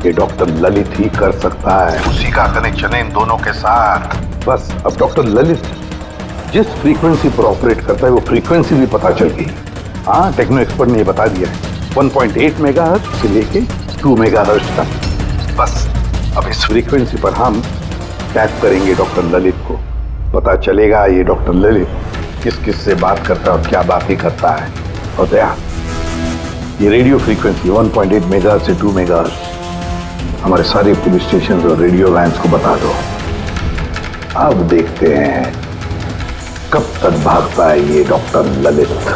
ये डॉक्टर ललित ही कर सकता है। उसी का कनेक्शन है इन दोनों के साथ। बस अब डॉक्टर ललित जिस फ्रीक्वेंसी पर ऑपरेट करता है वो फ्रीक्वेंसी भी पता चल गई। हाँ, टेक्नो एक्सपर्ट ने ये बता दिया है, 1.8 मेगाहर्ट्ज से लेके 2 मेगाहर्ट्ज तक। बस अब इस फ्रीक्वेंसी पर हम टैप करेंगे डॉक्टर ललित को, पता चलेगा ये डॉक्टर ललित किस किस से बात करता है और क्या बातें करता है। और दया, ये रेडियो फ्रीक्वेंसी 1.8 मेगाहर्ट्ज से 2 मेगाहर्ट्ज हमारे सारे पुलिस स्टेशन और रेडियो लाइन्स को बता दो। अब देखते हैं कब तक भागता है ये डॉक्टर ललित।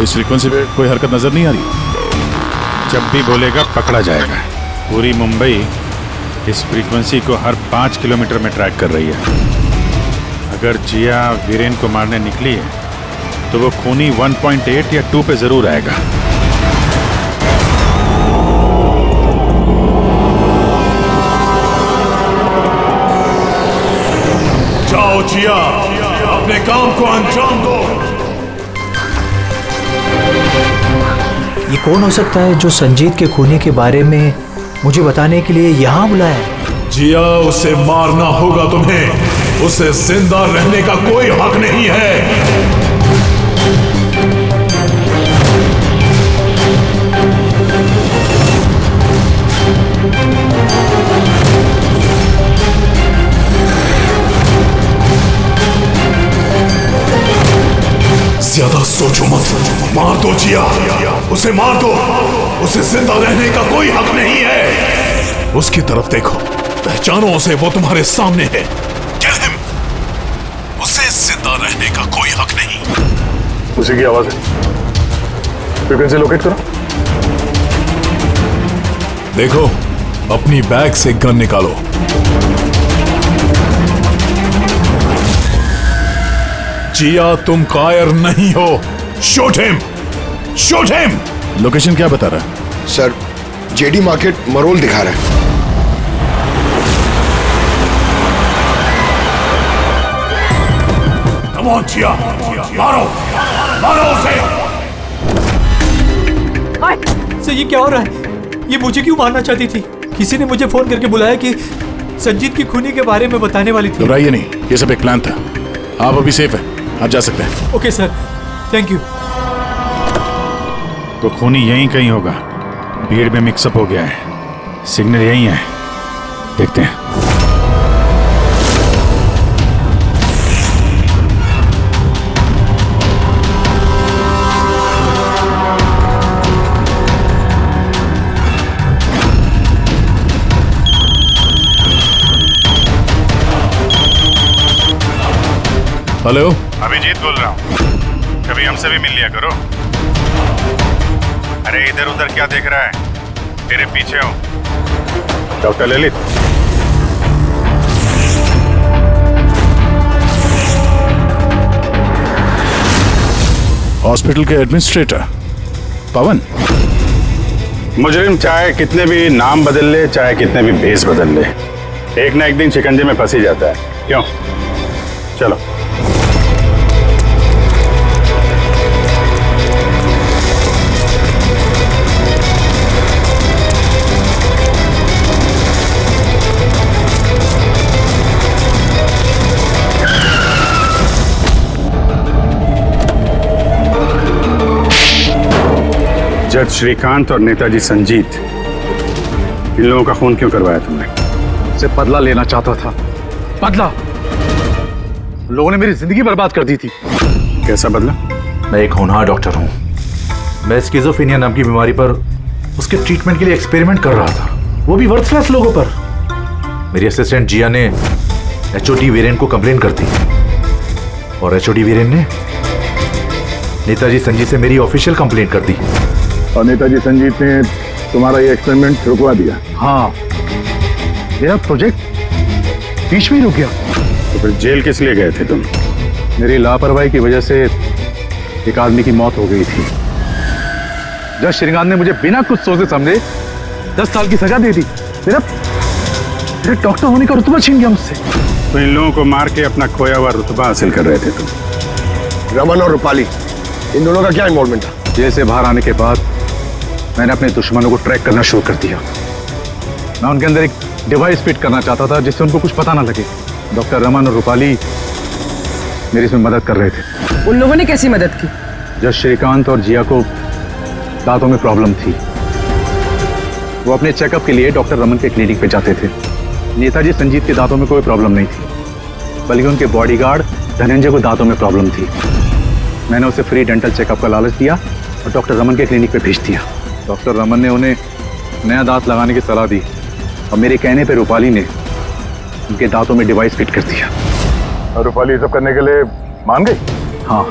इस फ्रीक्वेंसी पे कोई हरकत नजर नहीं आ रही। जब भी बोलेगा पकड़ा जाएगा। पूरी मुंबई इस फ्रीक्वेंसी को हर 5 किलोमीटर में ट्रैक कर रही है। अगर जिया वीरेन को मारने निकली है तो वो खूनी 1.8 या 2 पे जरूर आएगा। जाओ जिया, अपने काम को अंजाम दो। ये कौन हो सकता है जो संजीत के खूनी के बारे में मुझे बताने के लिए यहाँ बुलाया है? जिया, उसे मारना होगा तुम्हें। उसे जिंदा रहने का कोई हक नहीं है। ज्यादा सोचो मत, मार दो जिया, उसे मार दो। उसे जिंदा रहने का कोई हक नहीं है। उसकी तरफ देखो, पहचानो उसे, वो तुम्हारे सामने है। Kill him। उसे जिंदा रहने का कोई हक नहीं। उसी की आवाज है, फ्रीक्वेंसी लोकेट करो। देखो, अपनी बैग से गन निकालो। जिया, तुम कायर नहीं हो। Shoot him, shoot him. Location क्या बता रहा है? सर, जेडी मार्केट मरोल दिखा रहा है। कम ऑन जिया, मारो, मारो उसे। सर, ये क्या हो रहा है? ये मुझे क्यों मारना चाहती थी? किसी ने मुझे फोन करके बुलाया कि संजीत की खूनी के बारे में बताने वाली थी। घबराइए नहीं, ये सब एक प्लान था। आप अभी सेफ है, आप जा सकते हैं। Okay sir, thank you. तो खूनी यहीं कहीं होगा। भीड़ में मिक्सअप हो गया है। सिग्नल यहीं है, देखते हैं। हेलो, अभिजीत बोल रहा हूँ। कभी हमसे भी मिल लिया करो। अरे इधर उधर क्या देख रहा है? तेरे पीछे हूँ। डॉक्टर ललित, हॉस्पिटल के एडमिनिस्ट्रेटर पवन। मुजरिम चाहे कितने भी नाम बदल ले, चाहे कितने भी भेस बदल ले, एक ना एक दिन शिकंजे में फंस ही जाता है। क्यों? चलो। जज श्रीकांत और नेताजी संजीत, इन लोगों का खून क्यों करवाया तुमने? उससे बदला लेना चाहता था। बदला? लोगों ने मेरी जिंदगी बर्बाद कर दी थी। कैसा बदला? मैं एक होनहार डॉक्टर हूं। मैं स्किज़ोफ्रेनिया नाम की बीमारी पर उसके ट्रीटमेंट के लिए एक्सपेरिमेंट कर रहा था, वो भी वर्थलेस लोगों पर। मेरी असिस्टेंट जिया ने एचओडी वीरेन को कंप्लेन कर दी और एचओडी वीरेन ने नेताजी संजीत से मेरी ऑफिशियल कंप्लेंट कर दी। और नेताजी संजीत ने तुम्हारा ये एक्सपेरिमेंट रुकवा दिया? हाँ, मेरा प्रोजेक्ट बीच में ही रुक गया। तो फिर जेल किस लिए गए थे तुम? मेरी लापरवाही की वजह से एक आदमी की मौत हो गई थी। जज श्रीकांत ने मुझे बिना कुछ सोचे समझे 10 साल की सजा दे दी। मेरे डॉक्टर होने का रुतबा छीन गया मुझसे। तो इन लोगों को मार के अपना खोया हुआ रुतबा हासिल कर रहे थे तुम। रमन और रूपाली, इन दोनों का क्या इन्वॉल्वमेंट था? जेल से बाहर आने के बाद मैंने अपने दुश्मनों को ट्रैक करना शुरू कर दिया। मैं उनके अंदर एक डिवाइस फिट करना चाहता था जिससे उनको कुछ पता ना लगे। डॉक्टर रमन और रूपाली मेरी इसमें मदद कर रहे थे। उन लोगों ने कैसी मदद की? जब श्रीकांत और जिया को दांतों में प्रॉब्लम थी, वो अपने चेकअप के लिए डॉक्टर रमन के क्लिनिक पे जाते थे। नेताजी संजीत के दांतों में कोई प्रॉब्लम नहीं थी, बल्कि उनके बॉडीगार्ड धनंजय को दांतों में प्रॉब्लम थी। मैंने उसे फ्री डेंटल चेकअप का लालच दिया और डॉक्टर रमन के क्लिनिक पे भेज दिया। डॉक्टर रमन ने उन्हें नया दांत लगाने की सलाह दी और मेरे कहने पे रूपाली ने उनके दांतों में डिवाइस फिट कर दिया। और रूपाली सब करने के लिए मान गई? हाँ।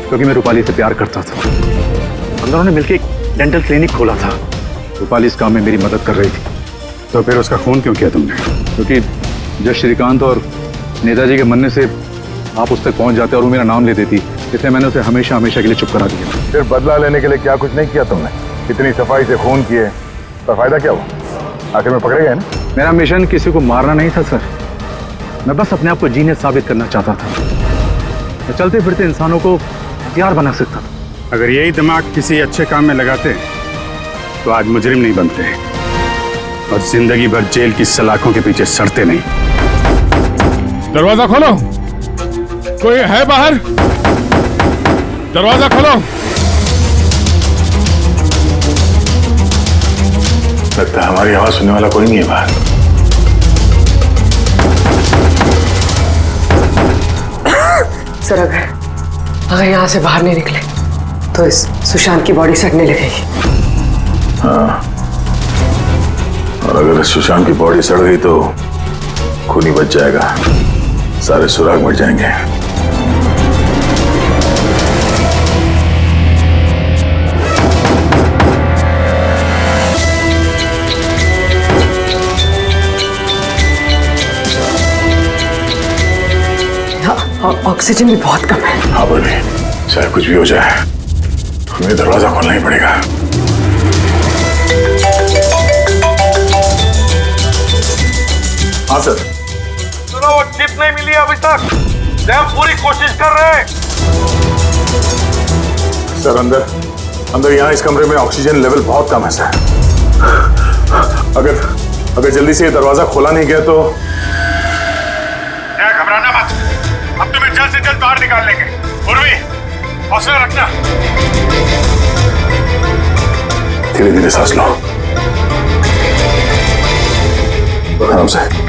क्योंकि मैं रूपाली से प्यार करता था। हम दोनों ने मिलकर एक डेंटल क्लिनिक खोला था। रूपाली इस काम में मेरी मदद कर रही थी। तो फिर उसका खून क्यों किया तुमने? क्योंकि जब श्रीकांत और नेताजी के मरने से आप उस तक पहुंच जाते और वो मेरा नाम ले देती, इसलिए मैंने उसे हमेशा हमेशा के लिए चुप करा दिया। फिर बदला लेने के लिए क्या कुछ नहीं किया तुमने? इतनी सफाई से खून किए, पर फायदा क्या हुआ? आखिर में पकड़े गए ना? मेरा मिशन किसी को मारना नहीं था सर, मैं बस अपने आप को जीनियस साबित करना चाहता था। मैं चलते फिरते इंसानों को हथियार बना सकता था। अगर यही दिमाग किसी अच्छे काम में लगाते तो आज मुजरिम नहीं बनते और जिंदगी भर जेल की सलाखों के पीछे सड़ते नहीं। दरवाजा खोलो, कोई है बाहर? दरवाजा खोलो। लगता है हमारी आवाज सुनने वाला कोई नहीं है बाहर। सर अगर यहाँ से बाहर नहीं निकले तो इस सुशांत की बॉडी सड़ने लगेगी। हाँ, और अगर सुशांत की बॉडी सड़ गई तो खून ही बच जाएगा, सारे सुराग मिट जाएंगे। ऑक्सीजन भी बहुत कम है। हाँ बोली, चाहे कुछ भी हो जाए हमें दरवाजा खोलना ही पड़ेगा। हाँ सर। सुनो, वो चिप नहीं मिली अभी तक, हम पूरी कोशिश कर रहे हैं। सर अंदर यहाँ इस कमरे में ऑक्सीजन लेवल बहुत कम है सर। अगर जल्दी से ये दरवाजा खोला नहीं गया तो। घबराना मत, अब तुम्हें जल्द से जल्द बाहर निकाल लेंगे। उर्वी, हौसला रखना। धीरे धीरे सांस लो, आराम से।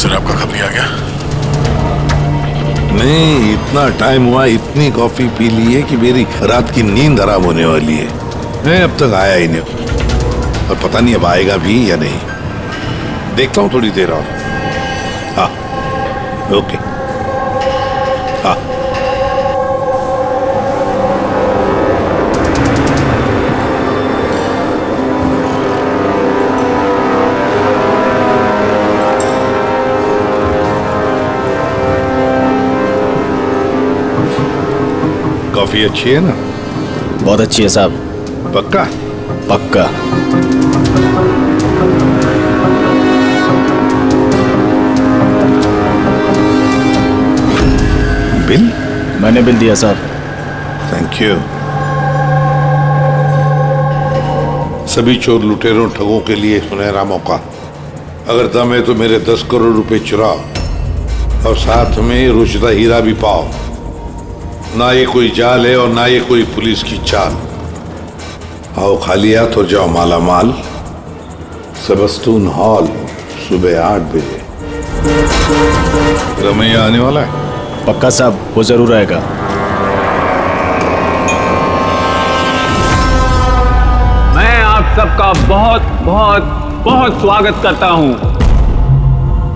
सर आपका कब नहीं आ गया? नहीं, इतना टाइम हुआ, इतनी कॉफी पी ली है कि मेरी रात की नींद आराम होने वाली है। मैं अब तक आया ही नहीं और पता नहीं अब आएगा भी या नहीं। देखता हूँ थोड़ी देर और। हाँ, ओके। हाँ, कॉफी अच्छी है ना? बहुत अच्छी है साहब। पक्का? पक्का। बिल? मैंने बिल दिया साहब। Thank you. सभी चोर लुटेरों ठगों के लिए सुनहरा मौका। अगर दम है तो मेरे 10 करोड़ रुपए चुराओ और साथ में रुचिता हीरा भी पाओ। ना ये कोई जाल है और ना ये कोई पुलिस की चाल। आओ खाली हाथ और जाओ माला माल। सेबस्टून हॉल सुबह 8 बजे। रमैया आने वाला है? पक्का साहब, वो जरूर आएगा। मैं आप सबका बहुत बहुत बहुत स्वागत करता हूं।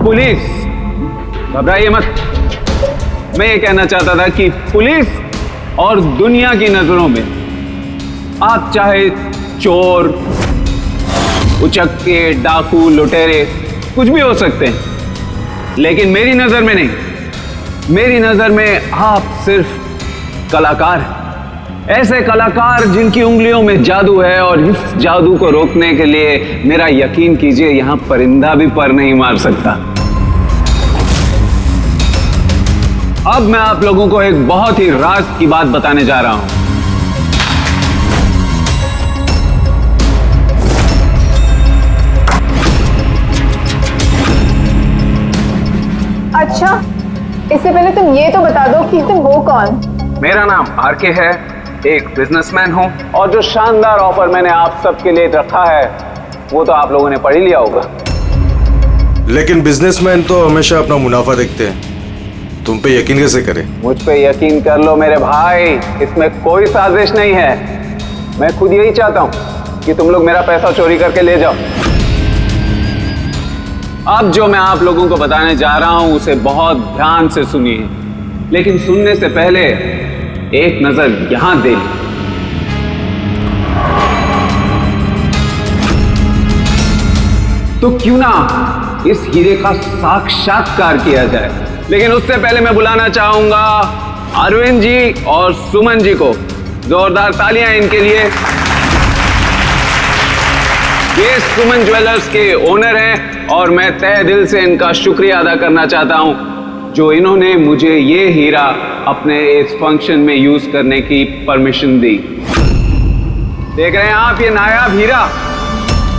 पुलिस, घबराइए मत, मैं ये कहना चाहता था कि पुलिस और दुनिया की नजरों में आप चाहे चोर, उचक्के, डाकू, लुटेरे कुछ भी हो सकते हैं, लेकिन मेरी नजर में नहीं। मेरी नजर में आप सिर्फ कलाकार हैं। ऐसे कलाकार जिनकी उंगलियों में जादू है, और इस जादू को रोकने के लिए मेरा यकीन कीजिए यहां परिंदा भी पर नहीं मार सकता। अब मैं आप लोगों को एक बहुत ही राज की बात बताने जा रहा हूं। अच्छा, इससे पहले तुम ये तो बता दो कि तुम हो कौन? मेरा नाम आरके है, एक बिजनेसमैन हूं, और जो शानदार ऑफर मैंने आप सबके लिए रखा है वो तो आप लोगों ने पढ़ ही लिया होगा। लेकिन बिजनेसमैन तो हमेशा अपना मुनाफा देखते हैं, तुम पे यकीन कैसे करें? मुझ पे यकीन कर लो मेरे भाई, इसमें कोई साजिश नहीं है। मैं खुद यही चाहता हूं कि तुम लोग मेरा पैसा चोरी करके ले जाओ। अब जो मैं आप लोगों को बताने जा रहा हूं उसे बहुत ध्यान से सुनिए, लेकिन सुनने से पहले एक नजर यहां दे ली। तो क्यों ना इस हीरे का साक्षात्कार किया जाए। लेकिन उससे पहले मैं बुलाना चाहूंगा अरविंद जी और सुमन जी को। जोरदार तालियां इनके लिए। ये सुमन ज्वेलर्स के ओनर हैं और मैं तहे दिल से इनका शुक्रिया अदा करना चाहता हूं जो इन्होंने मुझे ये हीरा अपने इस फंक्शन में यूज करने की परमिशन दी। देख रहे हैं आप ये नायाब हीरा?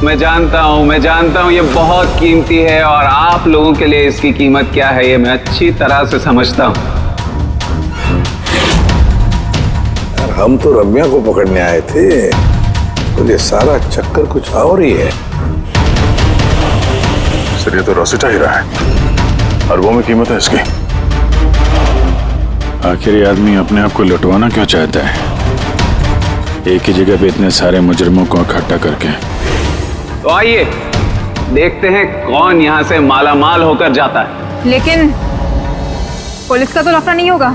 मैं जानता हूं ये बहुत कीमती है, और आप लोगों के लिए इसकी कीमत क्या है ये मैं अच्छी तरह से समझता हूं। हम तो रम्या को पकड़ने आए थे, तो ये सारा चक्कर कुछ और ही है। सर ये तो रोसिटा हीरा है, अरबों में कीमत है इसकी। आखिर ये आदमी अपने आप को लुटवाना क्यों चाहता है, एक ही जगह पे इतने सारे मुजरिमों को इकट्ठा करके? तो आइए देखते हैं कौन यहां से मालामाल होकर जाता है। लेकिन पुलिस का तो लफड़ा नहीं होगा?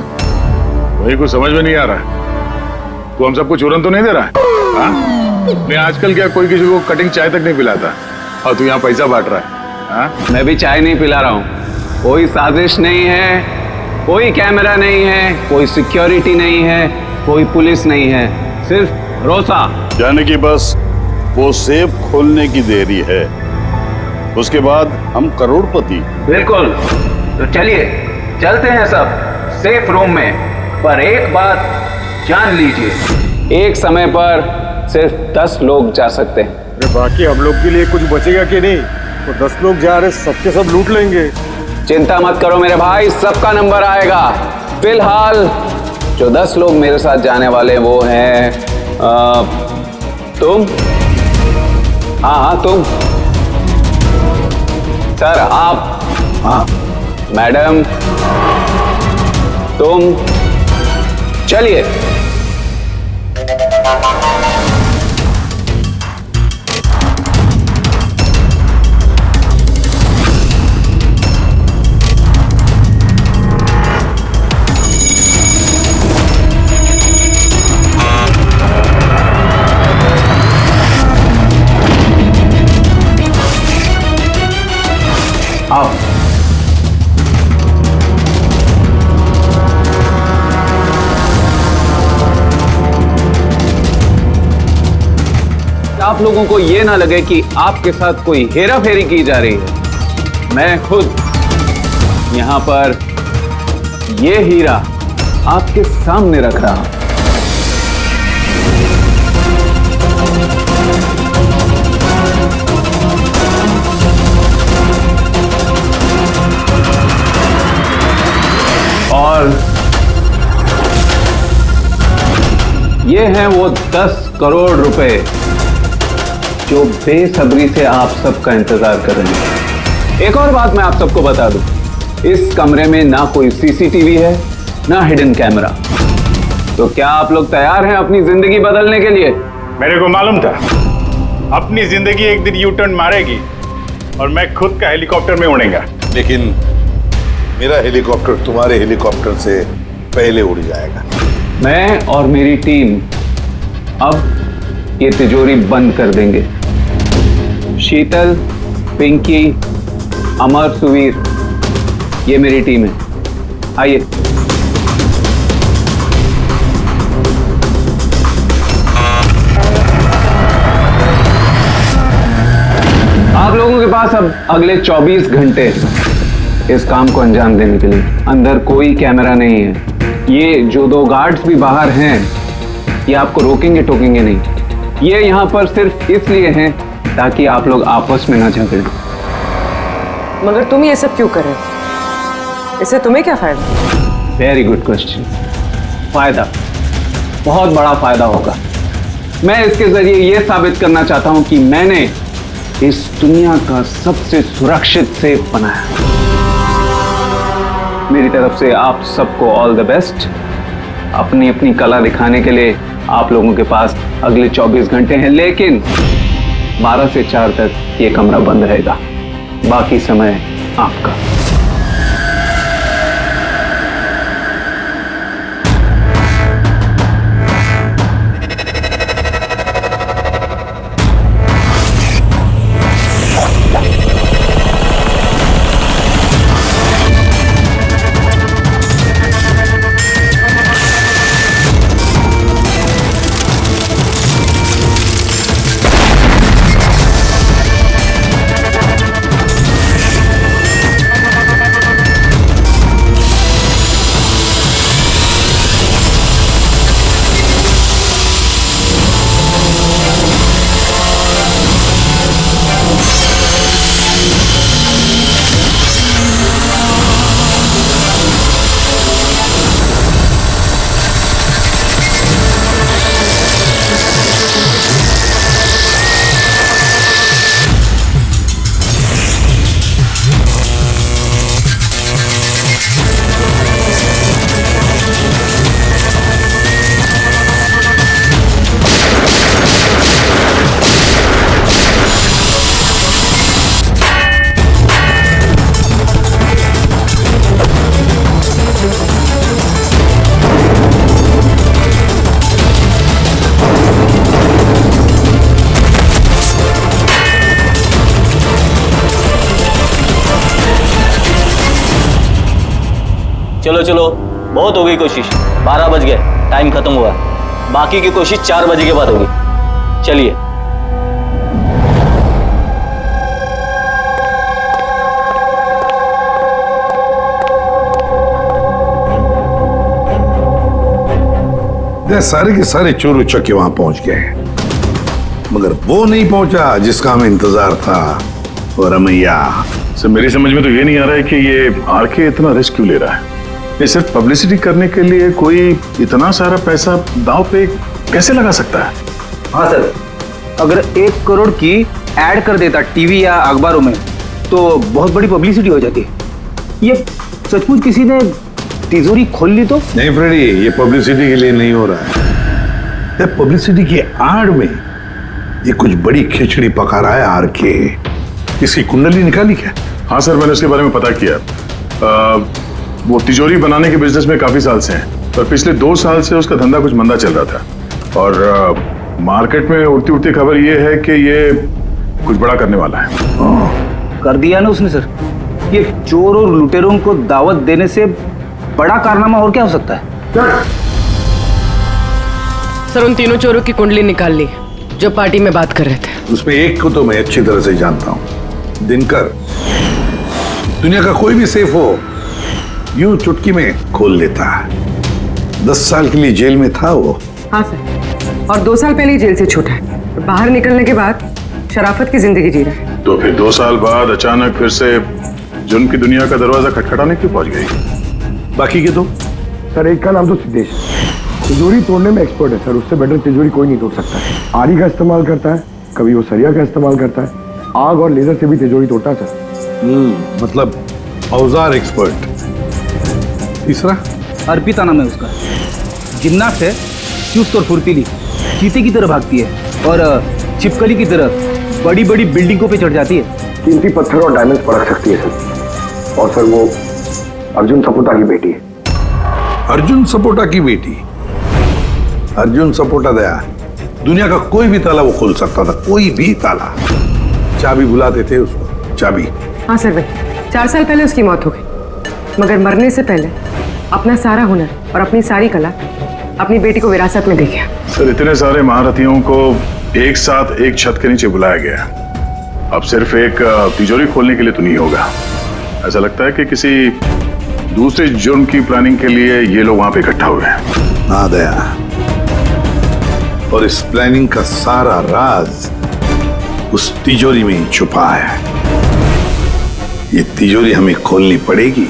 वही कुछ समझ में नहीं आ रहा है। तू हम सबको चूरन तो नहीं दे रहा है? हाँ? नहीं, आजकल क्या कोई किसी को कटिंग चाय तक नहीं पिलाता, और तू यहाँ पैसा बांट रहा है? हाँ? मैं भी चाय नहीं पिला रहा हूँ। कोई साजिश नहीं है, कोई कैमरा नहीं है, कोई सिक्योरिटी नहीं है, कोई पुलिस नहीं है, सिर्फ भरोसा। यानी कि बस वो सेफ खोलने की देरी है, उसके बाद हम करोड़पति। बिल्कुल। तो चलिए चलते हैं सब सेफ रूम में। पर एक बात जान लीजिए, एक समय पर सिर्फ 10 लोग जा सकते हैं। अरे बाकी हम लोग के लिए कुछ बचेगा कि नहीं? तो 10 लोग जा रहे, सबके सब लूट लेंगे। चिंता मत करो मेरे भाई, सबका नंबर आएगा। फिलहाल जो 10 लोग मेरे साथ जाने वाले वो हैं तुम। हाँ तुम सर, आप। हाँ मैडम, तुम। चलिए आओ। आप लोगों को ये ना लगे कि आपके साथ कोई हेरा फेरी की जा रही है। मैं खुद यहां पर ये हीरा आपके सामने रख रहा हूं। और ये हैं वो 10 करोड़ रुपए जो बेसब्री से आप सबका इंतजार कर रहे हैं। एक और बात मैं आप सबको बता दूं, इस कमरे में ना कोई सीसीटीवी है ना हिडन कैमरा। तो क्या आप लोग तैयार हैं अपनी जिंदगी बदलने के लिए? मेरे को मालूम था अपनी जिंदगी एक दिन यू टर्न मारेगी और मैं खुद का हेलीकॉप्टर में उड़ेगा। लेकिन मेरा हेलीकॉप्टर तुम्हारे हेलीकॉप्टर से पहले उड़ जाएगा। मैं और मेरी टीम अब ये तिजोरी बंद कर देंगे। शीतल, पिंकी, अमर, सुवीर, ये मेरी टीम है। आइए। आप लोगों के पास अब अगले 24 घंटे इस काम को अंजाम देने के लिए। अंदर कोई कैमरा नहीं है। ये जो 2 गार्ड्स भी बाहर हैं, ये आपको रोकेंगे टोकेंगे नहीं। ये यहाँ पर सिर्फ इसलिए हैं ताकि आप लोग आपस में ना झगड़ें। मगर तुम ये सब क्यों कर रहे हो? इससे तुम्हें क्या फायदा? Very good question. फायदा, बहुत बड़ा फायदा होगा। मैं इसके जरिए ये साबित करना चाहता हूं कि मैंने इस दुनिया का सबसे सुरक्षित सेफ बनाया। मेरी तरफ से आप सबको ऑल द बेस्ट। अपनी अपनी कला दिखाने के लिए आप लोगों के पास अगले 24 घंटे हैं, लेकिन 12 से 4 तक ये कमरा बंद रहेगा। बाकी समय आपका। चलो चलो, बहुत हो गई कोशिश। 12 बज गए, टाइम खत्म हुआ। बाकी की कोशिश 4 बजे के बाद होगी। चलिए। सारे के सारे चोर उचक्के वहां पहुंच गए, मगर वो नहीं पहुंचा जिसका हमें इंतजार था। और रमैया सर, मेरी समझ में तो ये नहीं आ रहा है कि ये आरके इतना रिस्क क्यों ले रहा है। ये सिर्फ पब्लिसिटी करने के लिए कोई इतना सारा पैसा दांव पे कैसे लगा सकता है? हाँ सर, अगर 1 करोड़ की ऐड कर देता टीवी या अखबारों में तो बहुत बड़ी पब्लिसिटी हो जाती। ये सचमुच किसी ने तिजोरी खोल ली तो? नहीं फ्रेडी, ये पब्लिसिटी के लिए नहीं हो रहा है। ये पब्लिसिटी की आड़ में ये कुछ बड़ी खिचड़ी पका रहा है आरके। इसकी कुंडली निकाली क्या? हाँ सर, मैंने उसके बारे में पता किया। वो तिजोरी बनाने के बिजनेस में काफी साल से हैं, पर पिछले 2 साल से उसका धंधा कुछ मंदा चल रहा था। और मार्केट में उड़ती उड़ती खबर ये है कि ये कुछ बड़ा करने वाला है। कर दिया ना उसने सर। ये चोर और लुटेरों को दावत देने से बड़ा कारनामा और क्या हो सकता है? सर, उन तीनों चोरों की कुंडली निकाल ली जो पार्टी में बात कर रहे थे। उसमें एक को तो मैं अच्छी तरह से जानता हूं, दिनकर। दुनिया का कोई भी सेफ हो यूं चुटकी में खोल लेता है। 10 साल के लिए जेल में था वो। हाँ सर, और 2 साल पहले ही जेल से छूटा है। बाहर निकलने के बाद शराफत की जिंदगी जी रहा है। तो फिर 2 साल बाद अचानक फिर से जुर्म की दुनिया का दरवाजा खटखटाने क्यों पहुंच गई? बाकी के दो? सर, एक का नाम तो सिद्धेश, तिजोरी तोड़ने में एक्सपर्ट है सर। उससे बेटर तिजोरी कोई नहीं तोड़ सकता है। आरी का इस्तेमाल करता है, कभी वो सरिया का इस्तेमाल करता है, आग और लेजर से भी तिजोरी तोड़ता है सर। मतलब औजार एक्सपर्ट। तीसरा? अर्पिता नाम है उसका। जिम्नास्ट है, चुस्त और फुर्तीली, चीते की तरह भागती है और छिपकली की तरह बड़ी बड़ी बिल्डिंगों पे चढ़ जाती है। कीमती पत्थर और डायमंड्स परख सकती है सर। और सर वो अर्जुन सपोटा की बेटी है। अर्जुन सपोटा की बेटी? अर्जुन सपोटा दया दुनिया का कोई भी ताला वो खोल सकता था, कोई भी ताला। चाबी बुलाते थे उसको, चाबी। हाँ सर भाई, 4 साल पहले उसकी मौत हो गई, मगर मरने से पहले अपना सारा हुनर और अपनी सारी कला अपनी बेटी को विरासत में दे गया। सर, इतने सारे महारथियों को एक साथ एक छत के नीचे बुलाया गया, अब सिर्फ एक तिजोरी खोलने के लिए तो नहीं होगा। ऐसा लगता है कि किसी दूसरे जुर्म की प्लानिंग के लिए ये लोग वहां पे इकट्ठा हुए हैं। हाँ दया, और इस प्लानिंग का सारा राज उस तिजोरी में ही छुपा है। ये तिजोरी हमें खोलनी पड़ेगी।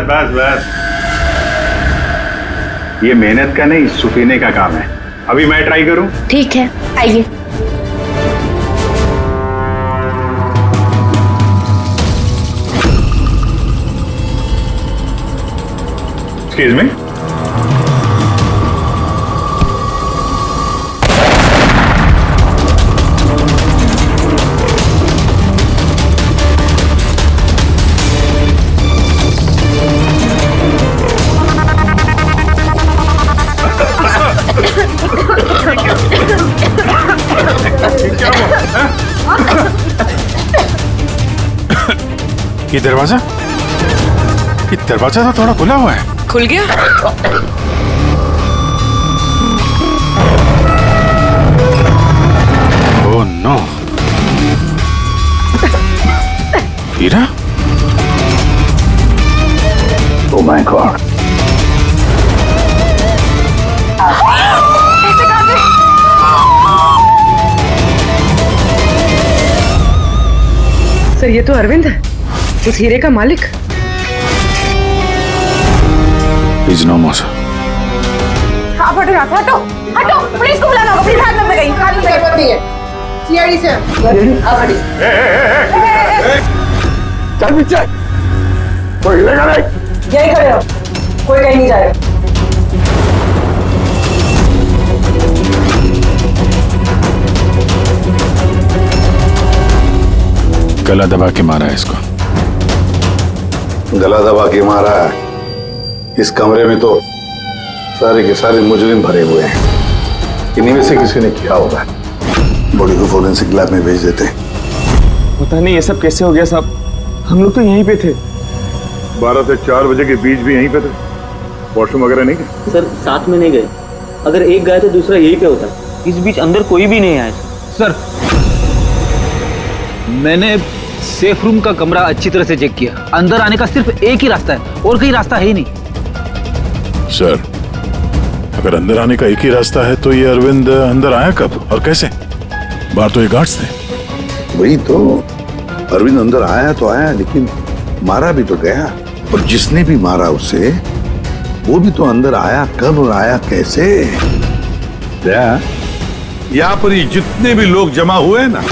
बस बस, ये मेहनत का नहीं सुफीने का काम है। अभी मैं ट्राई करूं? ठीक है, आइए। Excuse me. ये दरवाजा तो थोड़ा खुला हुआ है। खुल गया? Oh no, Heera? Oh my god, sir ये तो अरविंद है, उस हीरे का मालिक। He's no more, sir. आप हटो यहाँ से, हटो हटो, पुलिस को बुलाना होगा, पुलिस हाथ में गई, हाथ में जरूरत नहीं है। सीआईडी से आप हटिए। चल पीछे, कोई हिलेगा नहीं। यही खड़े रहो, कोई कहीं नहीं जाएगा। गला दबा के मारा है इसको। गला दबा के मारा है? इस कमरे में तो सारे के सारे मुजरिम भरे हुए हैं, इन्हीं में से किसी ने किया होगा। बॉडी को फोरेंसिक लैब में भेज देते। पता नहीं ये सब कैसे हो गया साहब, हम लोग तो यहीं पे थे। 12 से 4 बजे के बीच भी यहीं पे थे, वॉशरूम वगैरह नहीं गए? सर साथ में नहीं गए, अगर एक गया तो दूसरा यहीं पे होता। इस बीच अंदर कोई भी नहीं आया सर। मैंने सेफ रूम का कमरा अच्छी तरह से चेक किया, अंदर आने का सिर्फ एक ही रास्ता है और कहीं रास्ता है ही नहीं। सर, अगर अंदर आने का एक ही रास्ता है तो ये अरविंद अंदर आया कब और कैसे? बाहर तो ये गार्ड्स थे। वही तो, अरविंद अंदर आया तो आया, लेकिन मारा भी तो गया, और जिसने भी मारा उसे वो भी तो अंदर आया कब और आया कैसे? यहाँ पर ये जितने भी लोग जमा हुए हैं ना,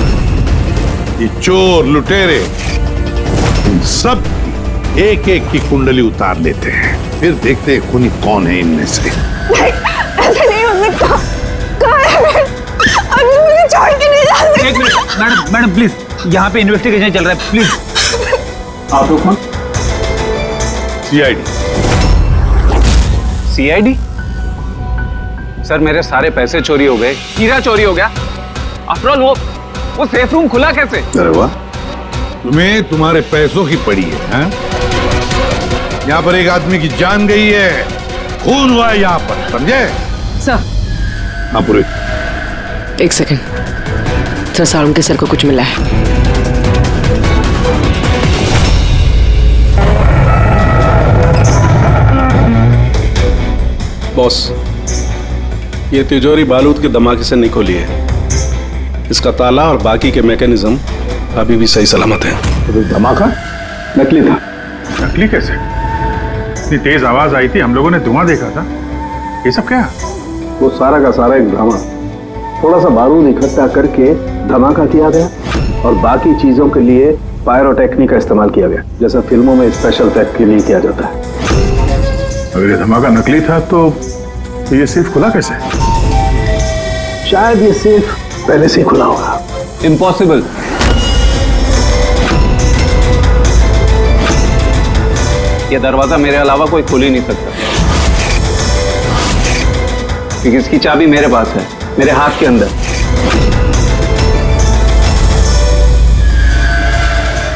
ये चोर लुटेरे, इन सब एक एक की कुंडली उतार लेते हैं, फिर देखते हैं खूनी कौन है इनमें से। ऐसे नहीं हो सकता, अभी मुझे छोड़ के नहीं जा सकते। एक मिनट मैडम प्लीज, यहाँ पे इन्वेस्टिगेशन चल रहा है, प्लीज। आप लोग कौन? सीआईडी। सीआईडी? सर मेरे सारे पैसे चोरी हो गए, हीरा चोरी हो गया। आफ्टर ऑल वो सेफ रूम खुला कैसे? अरे वाह, तुम्हें तुम्हारे पैसों की पड़ी है, हैं? यहाँ पर एक आदमी की जान गई है, खून हुआ है यहाँ पर, समझे? सर। हाँ पूरे। एक सेकंड सर, सारुण के सर को कुछ मिला है। बॉस, ये तिजोरी बारूद के धमाके से नहीं खोली है, इसका ताला और बाकी के मैकेनिज्म अभी भी सही सलामत है। तो धमाका नकली था। नकली कैसे? इतनी तेज आवाज आई थी, हम लोगों ने धुआं देखा था। ये सब क्या? वो सारा का सारा एक ड्रामा। थोड़ा सा बारूद इकट्ठा करके धमाका किया गया और बाकी चीजों के लिए पायरोटेक्निक का इस्तेमाल किया गया, जैसा फिल्मों में स्पेशल इफेक्ट के लिए किया जाता है। अगर ये धमाका नकली था तो ये सेफ खुला कैसे? शायद ये सेफ पहले से ही खुला होगा। इम्पॉसिबल। ये दरवाजा मेरे अलावा कोई खोल ही नहीं सकता, क्योंकि इसकी चाबी मेरे पास है, मेरे हाथ के अंदर।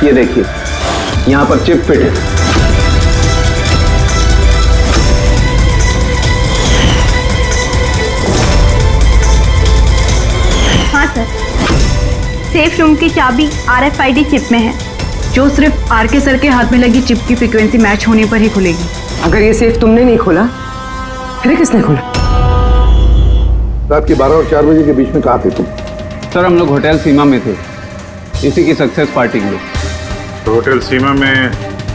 ये देखिए, यहां पर चिप फिट है। हाँ सर, सेफ रूम की चाबी RFID चिप में है, जो सिर्फ आरके सर के हाथ में लगी चिप की फ्रीक्वेंसी मैच होने पर ही खुलेगी। अगर ये सेफ तुमने नहीं खोला, फिर किसने खोला? रात के 12 और 4 बजे के बीच में कहाँ थे तुम? सर, हम लोग होटल सीमा में थे, इसी की सक्सेस पार्टी के लिए। तो होटल सीमा में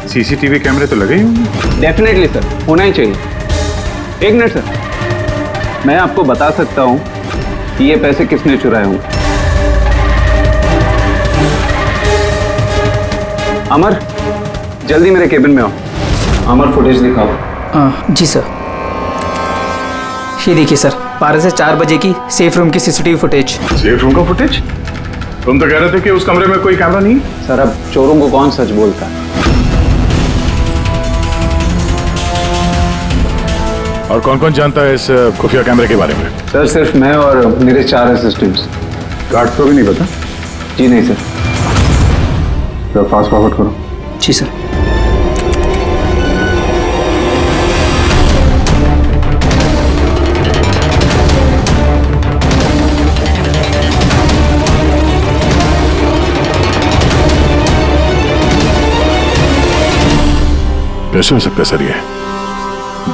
CCTV कैमरे तो लगे ही होंगे? डेफिनेटली सर, होना ही चाहिए। एक मिनट सर, मैं आपको बता सकता हूं कि ये पैसे किसने चुराए होंगे। अमर, जल्दी मेरे केबिन में आओ। अमर, फुटेज दिखाओ। जी सर। ये देखिए सर, 12 से 4 बजे की सेफ रूम की CCTV फुटेज। सेफ रूम का फुटेज? तुम तो कह रहे थे कि उस कमरे में कोई कैमरा नहीं। सर, अब चोरों को कौन सच बोलता है? और कौन कौन जानता है इस खुफिया कैमरे के बारे में? सर, सिर्फ मैं और मेरे 4 असिस्टेंट्स। गार्ड को भी नहीं पता? जी नहीं सर। तो फास्ट फॉरवर्ड करो। जी सर। कैसे हो सकता है सर? ये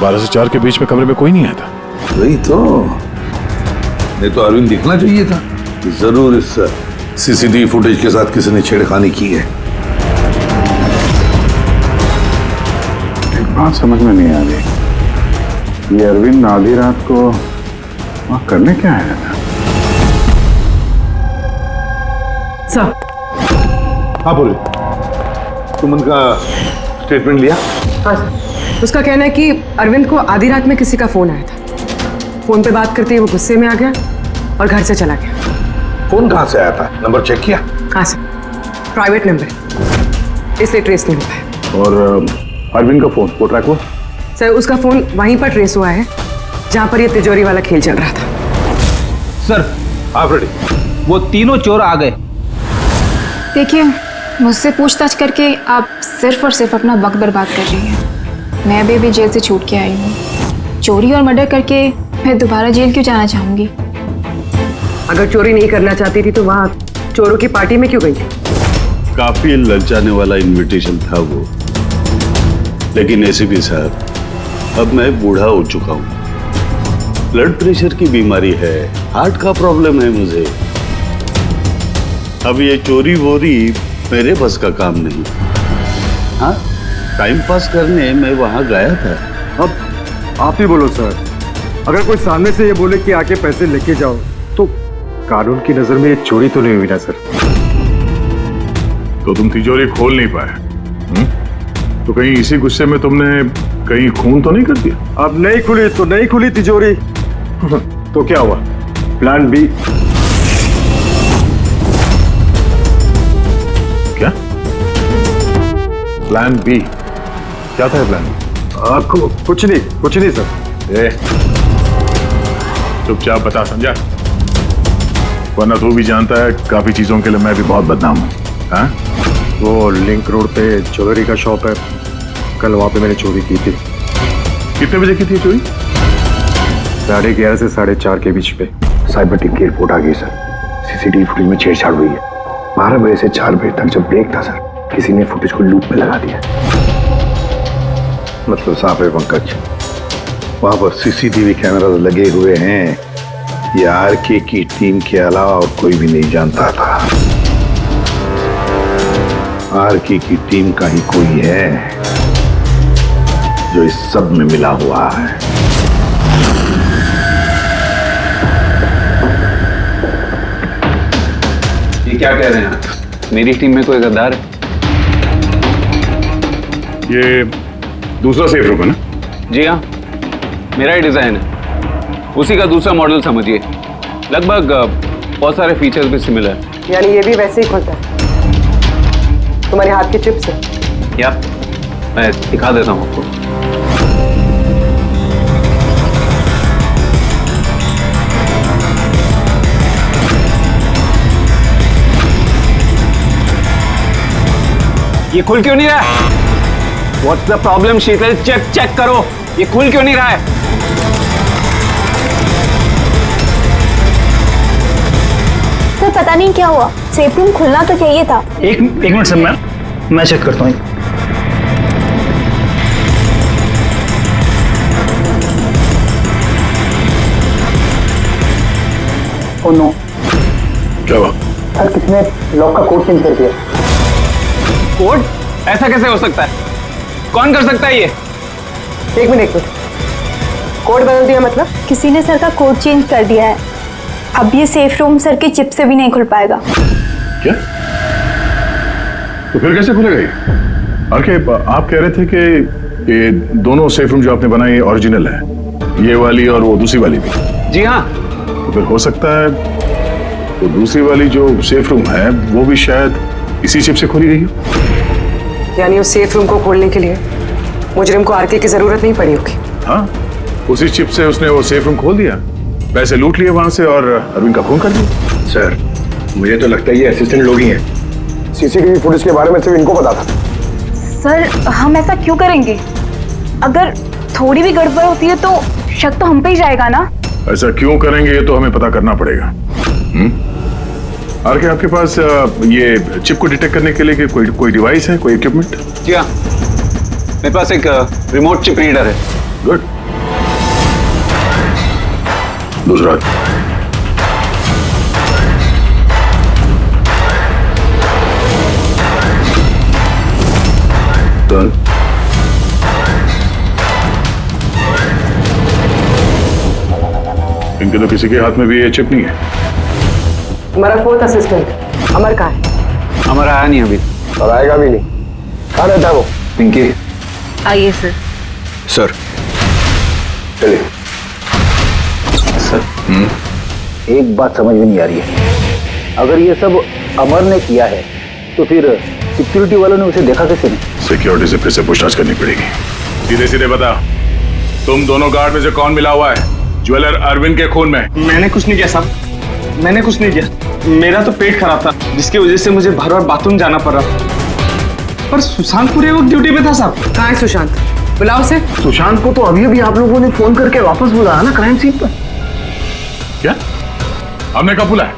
12 से 4 के बीच में कमरे में कोई नहीं आया था। वही तो, नहीं तो अरविंद दिखना चाहिए था। जरूर इस CCTV फुटेज के साथ किसी ने छेड़खानी की है। एक बात समझ में नहीं आ रही, ये अरविंद आधी रात को वहां करने क्या आया था? सर। हाँ बोले, तुम उनका स्टेटमेंट लिया? हाँ सर। उसका कहना है कि अरविंद को आधी रात में किसी का फोन आया था। फोन पे बात करते ही वो गुस्से में आ गया और घर से चला गया। फोन कहाँ से आया था? नंबर चेक किया? हाँ सर, प्राइवेट नंबर है, इसलिए ट्रेस नहीं हो पाया। और अरविंद का फोन, वो ट्रैक हुआ? सर, उसका फोन वहीं पर ट्रेस हुआ है जहां पर ये तिजोरी वाला खेल चल रहा था। सर, आप रेडी? वो तीनों चोर आ गए। देखिए, मुझसे पूछताछ करके आप सिर्फ और सिर्फ अपना वक्त बर्बाद कर रही हैं। मैं अभी जेल से छूट के आई हूँ। चोरी और मर्डर करके मैं दोबारा जेल क्यों जाना चाहूंगी? अगर चोरी नहीं करना चाहती थी तो वहाँ चोरों की पार्टी में क्यों गई थी? काफी ललचाने वाला इनविटेशन था वो, लेकिन ACP साहब, अब मैं बूढ़ा हो चुका हूँ। ब्लड प्रेशर की बीमारी है, हार्ट का प्रॉब्लम है मुझे। अब ये चोरी वोरी मेरे बस का काम नहीं। हाँ, टाइम पास करने मैं वहां गया था। अब आप ही बोलो सर, अगर कोई सामने से ये बोले कि आके पैसे लेके जाओ, तो कानून की नजर में ये चोरी तो नहीं हुई ना सर? तो तुम तिजोरी खोल नहीं पाए? तो कहीं इसी गुस्से में तुमने कहीं खून तो नहीं कर दिया? अब नहीं खुली तो नहीं खुली तिजोरी। तो क्या हुआ? Plan B। क्या प्लान B? क्या था प्लान B? आपको कुछ नहीं सर। चुपचाप बता, समझा? वरना तू भी जानता है काफी चीजों के लिए मैं भी बहुत बदनाम हूँ। हाँ? वो लिंक रोड पे ज्वेलरी का शॉप है, कल वहां पे मैंने चोरी की थी। कितने बजे की थी चोरी? 11:30 से 4:30 के बीच पे। साइबर टीम की रिपोर्ट आ गई सर। CCTV फुटेज में छेड़छाड़ हुई है। 12 बजे से 4 बजे तक जब ब्रेक था सर, किसी ने फुटेज को लूप में लगा दिया। मतलब साफ है पंकज, वहां पर CCTV कैमरा लगे हुए हैं। ये RK की टीम के अलावा और कोई भी नहीं जानता था। RK की टीम का ही कोई है जो इस सब में मिला हुआ है। क्या कह रहे हैं आप? मेरी टीम में कोई गद्दार है? ये दूसरा सेफ रूम है ना? जी हाँ, मेरा ही डिजाइन है, उसी का दूसरा मॉडल समझिए। लगभग बहुत सारे फीचर्स भी सिमिलर है। यानी ये भी वैसे ही खुलता है तुम्हारे हाथ के चिप से? या मैं दिखा देता हूँ आपको। ये खुल क्यों नहीं रहा है? What's the problem, Sheetal? Check करो, ये खुल क्यों नहीं रहा है? सर पता नहीं क्या हुआ, सेफ रूम खुलना तो चाहिए था। एक मिनट सर, मैं चेक करता हूँ। ओ नो, क्या हुआ? सर किसने लॉक का कोड चेंज कर दिया? कोड? ऐसा कैसे हो सकता है? कौन कर सकता है ये? एक मिनट कोड बदल दिया मतलब? किसी ने सर का कोड चेंज कर दिया है, अब ये सेफ रूम सर के चिप से भी नहीं खुल पाएगा। क्या? तो फिर कैसे खुलेगा ये? आरके, आप कह रहे थे कि ये दोनों सेफ रूम जो आपने बनाए ओरिजिनल है, ये वाली और वो दूसरी वाली भी? जी हाँ। तो फिर हो सकता है तो दूसरी वाली जो सेफ रूम है वो भी शायद इसी चिप से खोली गई हो। यानी उस सेफ रूम को खोलने के लिए मुजरिम को आरके की जरूरत नहीं पड़ी होगी। हाँ, उसी चिप से उसने वो सेफ रूम खोल दिया, पैसे लूट लिए वहां से और अरविंद का खून कर दिया। सर मुझे तो लगता है ये असिस्टेंट लोग ही हैं। सीसीटीवी फुटेज के बारे में सिर्फ इनको पता था। सर हम ऐसा क्यों करेंगे? अगर थोड़ी भी गड़बड़ होती है तो शक तो हम पे ही जाएगा ना। ऐसा क्यों करेंगे ये तो हमें पता करना पड़ेगा। आरके, आपके पास ये चिप को डिटेक्ट करने के लिए कोई डिवाइस है, कोई इक्विपमेंट? जी हाँ, मेरे पास एक रिमोट चिप रीडर है। गुड। दूसरा? डन। इनके तो किसी के हाथ में भी ये चिप नहीं है। हमारा फोर्थ असिस्टेंट अमर कहाँ है? अमर आया नहीं अभी और आएगा भी नहीं। कहाँ रहता है वो? पिंकी। आइए सर। सर चलिए। सर एक बात समझ में नहीं आ रही है, अगर ये सब अमर ने किया है तो फिर सिक्योरिटी वालों ने उसे देखा कैसे नहीं? सिक्योरिटी से फिर से पूछताछ करनी पड़ेगी। सीधे सीधे बता, तुम दोनों गार्ड में से कौन मिला हुआ है ज्वेलर अरविंद के खून में? मैंने कुछ नहीं किया साहब, मैंने कुछ नहीं किया। मेरा तो पेट खराब था जिसकी वजह से मुझे बार बार बाथरूम जाना पड़ रहा। पर सुशांत पूरे वक्त ड्यूटी पे था साहब। कहाँ है सुशांत? बुलाओ से। सुशांत को तो अभी आप लोगों ने फोन करके वापस बुलाया ना क्राइम सीन पर। क्या? हमने कब बुलाया?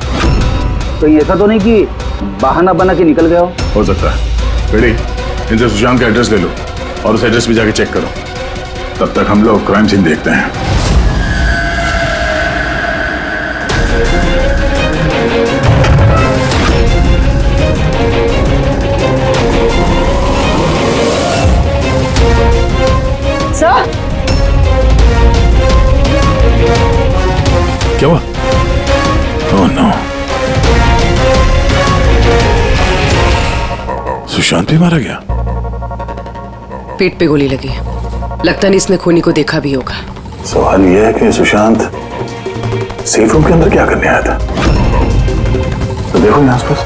तो ऐसा तो नहीं कि बहाना बना के निकल गया हो सकता है। बेटी, इनसे सुशांत का एड्रेस ले लो और उस एड्रेस पे जाके चेक करो। तब तक हम लोग क्राइम सीन देखते हैं। सर क्या हुआ? ओह नो, सुशांत भी मारा गया। पेट पे गोली लगी है, लगता नहीं इसने खूनी को देखा भी होगा। सवाल यह है कि सुशांत सेफ रूम के अंदर क्या करने आया था? तो देखो यहाँ आसपास।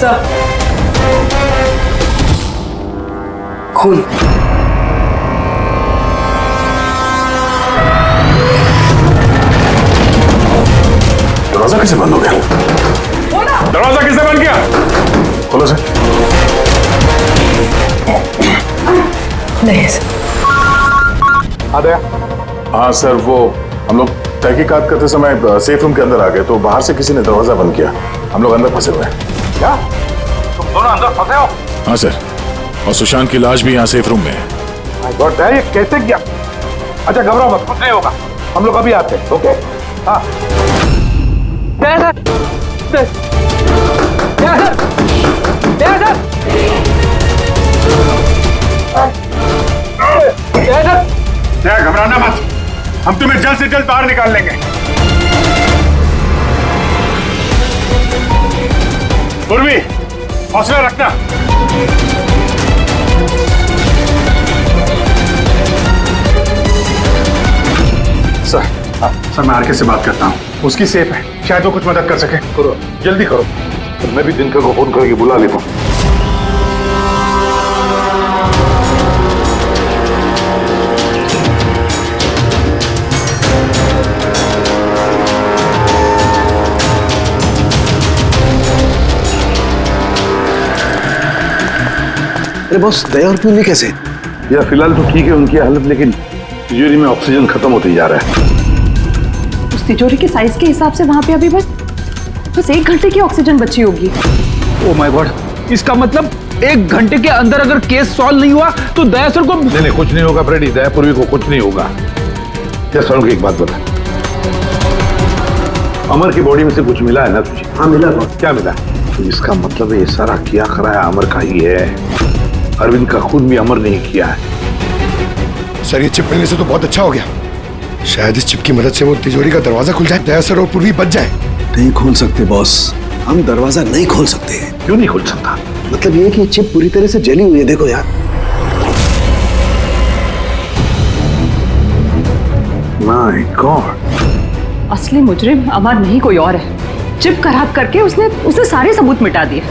सर खून। दरवाजा कैसे बंद हो गया? दरवाजा किसने बंद किया? खोलो सर। नहीं सर। आ गया? हाँ सर, वो हम लोग तहकीकात करते समय सेफ रूम के अंदर आ गए तो बाहर से किसी ने दरवाजा बंद किया। हम लोग अंदर फंसे हुए हैं। क्या? तुम दोनों अंदर फंसे हो? हाँ सर, और सुशांत की लाश भी यहाँ सेफ रूम में है। माय गॉड, ये कैसे किया? अच्छा घबराओ मत, कुछ नहीं होगा, हम लोग अभी आते हैं। ओके? हाँ। क्या तुम्हें जल्द से जल्द बाहर निकाल लेंगे। पूर्वी, हौसला रखना। सर मैं आरके से बात करता हूँ, उसकी सेफ है, शायद वो कुछ मदद कर सके। करो, जल्दी करो। तो मैं भी दिनकर को फोन करके बुला लेता हूँ। अरे बॉस, दया और पूर्वी कैसे? यार फिलहाल तो ठीक है उनकी हालत, लेकिन तिजोरी में ऑक्सीजन खत्म होते जा रहा है। उस तिजोरी के साइज के हिसाब से वहां पे अभी बस 1 घंटे की ऑक्सीजन बची होगी। ओ माय गॉड, इसका मतलब 1 घंटे के अंदर अगर केस सॉल्व नहीं हुआ तो दया सर को नहीं कुछ नहीं होगा फ्रेडी, दया पूर्वी को कुछ नहीं होगा। क्या सर की एक बात बता, अमर की बॉडी में से कुछ मिला है ना तुझे? हाँ मिला। क्या मिला? तो इसका मतलब ये सारा किया कराया अमर का ही है। अरविंद का खून भी अमर नहीं किया है। सर ये चिप मिलने से तो बहुत अच्छा हो गया। शायद इस चिप की मदद से वो तिजोरी का दरवाजा खुल जाए, दया सर और पूर्वी बच जाए। नहीं खोल सकते बॉस, हम दरवाजा नहीं खोल सकते। क्यों नहीं खोल सकता? मतलब ये कि चिप पूरी तरह से जली हुई है, देखो यार। माय गॉड, असली मुजरिम अमर नहीं कोई और है। चिप खराब करके उसने सारे सबूत मिटा दिए।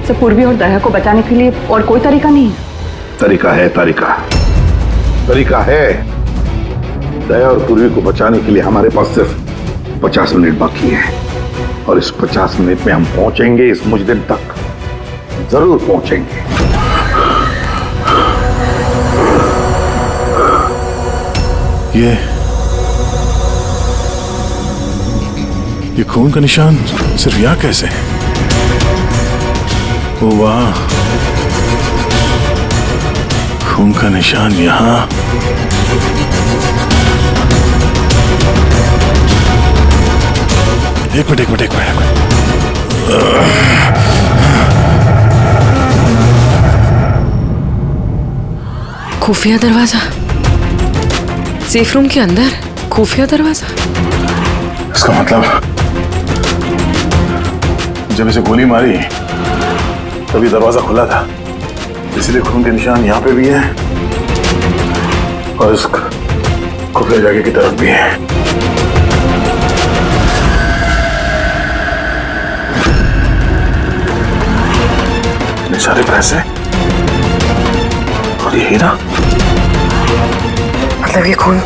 सब पूर्वी और दया को बचाने के लिए और कोई तरीका नहीं है। तरीका है, तरीका है। दया और पूर्वी को बचाने के लिए हमारे पास सिर्फ 50 मिनट बाकी है, और इस 50 मिनट में हम पहुंचेंगे इस मुजरिम तक, जरूर पहुंचेंगे। ये खून का निशान सिर्फ यहाँ कैसे है? ओ वाह, खून का निशान यहाँ। एक मिनट। खुफिया दरवाजा, सेफ रूम के अंदर खुफिया दरवाजा। इसका मतलब जब इसे गोली मारी तभी दरवाजा खुला था, इसलिए खून के निशान यहाँ पे भी है और इस खुफिया जगह की तरफ भी है। इतने सारे पैसे और ये हीरा, मतलब ये खून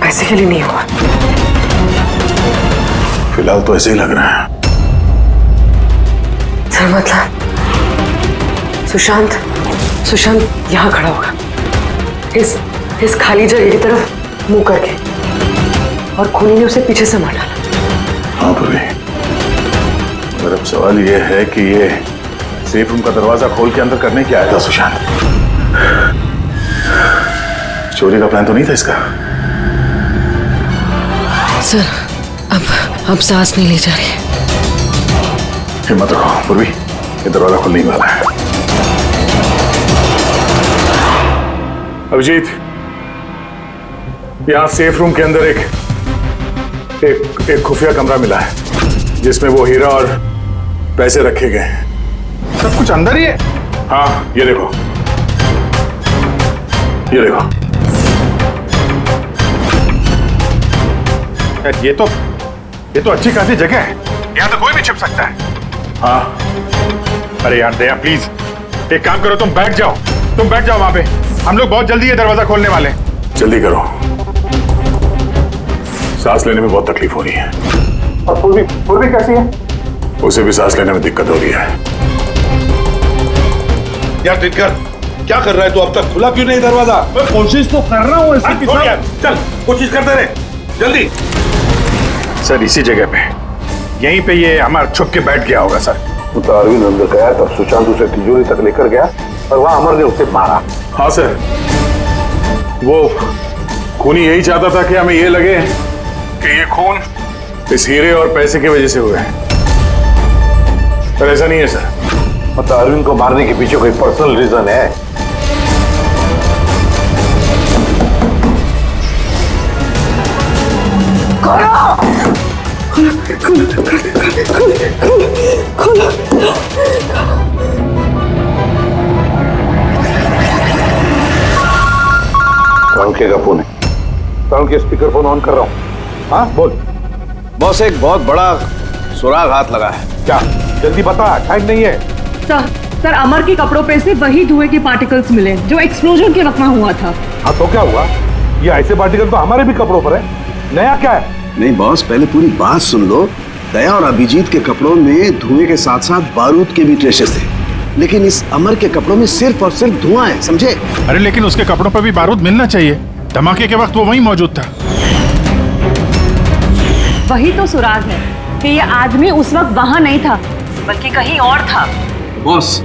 पैसे के लिए नहीं हुआ। फिलहाल तो ऐसे ही लग रहा है। सर मतलब सुशांत यहाँ खड़ा होगा, इस खाली जगह की तरफ मुंह करके, और खूनी ने उसे पीछे से मार डाला। हाँ पूर्वी, मगर अब सवाल ये है कि ये सेफ रूम का दरवाजा खोल के अंदर करने क्या आया था सुशांत? चोरी का प्लान तो नहीं था इसका? सर अब सांस नहीं ली जा रही। हिम्मत रखो पूर्वी, ये दरवाजा खुलने वाला है। अभिजीत, यहां सेफ रूम के अंदर एक खुफिया कमरा मिला है जिसमें वो हीरा और पैसे रखे गए हैं। सब कुछ अंदर ही है? हाँ, ये देखो। यार ये तो अच्छी खासी जगह है, यहाँ तो कोई भी छिप सकता है। हाँ। अरे यार दया प्लीज, एक काम करो, तुम बैठ जाओ वहां पे, हम लोग बहुत जल्दी ये दरवाजा खोलने वाले हैं। जल्दी करो, सांस लेने में बहुत तकलीफ हो रही है। और पूर्वी कैसी है? उसे भी सांस लेने में दिक्कत हो रही है। यार दिनकर, क्या कर रहा है तू? अब तक खुला क्यों नहीं दरवाजा? मैं कोशिश तो कर रहा हूँ। चल कोशिश करते रहे, जल्दी। सर इसी जगह पे, यहीं पे ये अमर छुप के बैठ गया होगा सर। तो अरविंद अंदर गया तब सुशांत उसे तिजोरी तक लेकर गया और वहां अमर ने उसे मारा। हाँ सर, वो खूनी यही चाहता था कि हमें ये लगे कि ये खून इस हीरे और पैसे की वजह से हुआ है, पर ऐसा नहीं है सर। मतलब अरविंद को मारने के पीछे कोई पर्सनल रीजन है? राहुल के फोन है। राहुल के स्पीकर फोन ऑन कर रहा हूँ। हाँ बोल। बॉस एक बहुत बड़ा सुराग हाथ लगा है। क्या? जल्दी बता, टाइम नहीं है। सर अमर के कपड़ों पे से वही धुएं के पार्टिकल्स मिले जो एक्सप्लोजन के वक्त में हुआ था। हाँ तो क्या हुआ? ये ऐसे पार्टिकल तो हमारे भी कपड़ों पर है। नया क्या है? नहीं बॉस, पहले पूरी बात सुन लो। दया और अभिजीत के कपड़ों में धुएं के साथ साथ बारूद के भी ट्रेसेस थे, लेकिन इस अमर के कपड़ों में सिर्फ और सिर्फ धुआं है, समझे? अरे लेकिन उसके कपड़ों पर भी बारूद मिलना चाहिए। धमाके के वक्त वो वहीं मौजूद था। वही तो सुराग है कि ये आदमी उस वक्त वहाँ नहीं था बल्कि कहीं और था। बॉस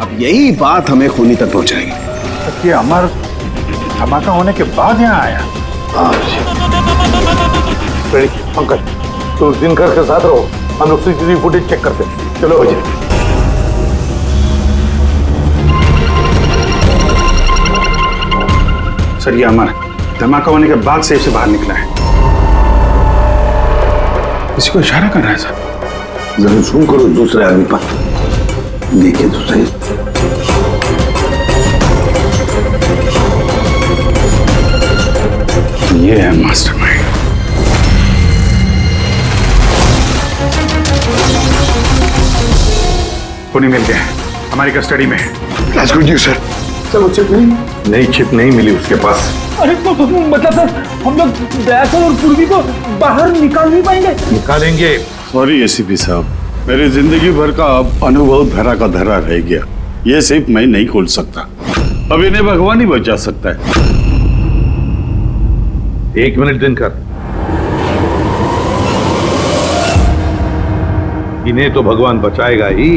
अब यही बात हमें खूनी तक पहुंचाएगी। ये अमर धमाका होने के बाद यहाँ आया। पंकज तुम दिनकर के साथ रहो, हम लोग सीसीटीवी फुटेज चेक करते हैं। चलो अजय। सर ये अमर धमाका होने के बाद सेफ से बाहर निकला है। किसी को इशारा कर रहा है सर। जरूर जूम करो दूसरे आदमी पर, देखिए तो सही। ये है मास्टरमाइंड। पुणे मिल गया, हमारी कस्टडी में। That's good news, sir. Sir वो चिप नहीं चिप नहीं मिली उसके पास। अरे तो मतलब सर हम लोग दया सर और पूर्वी को बाहर निकाल नहीं पाएंगे? निकालेंगे। सॉरी एसीपी साहब, मेरी जिंदगी भर का अब अनुभव धरा का धरा रह गया। ये सिर्फ मैं नहीं खोल सकता, अब इन्हें भगवान ही बचा सकता है। 1 मिनट दिनकर, इन्हें तो भगवान बचाएगा ही,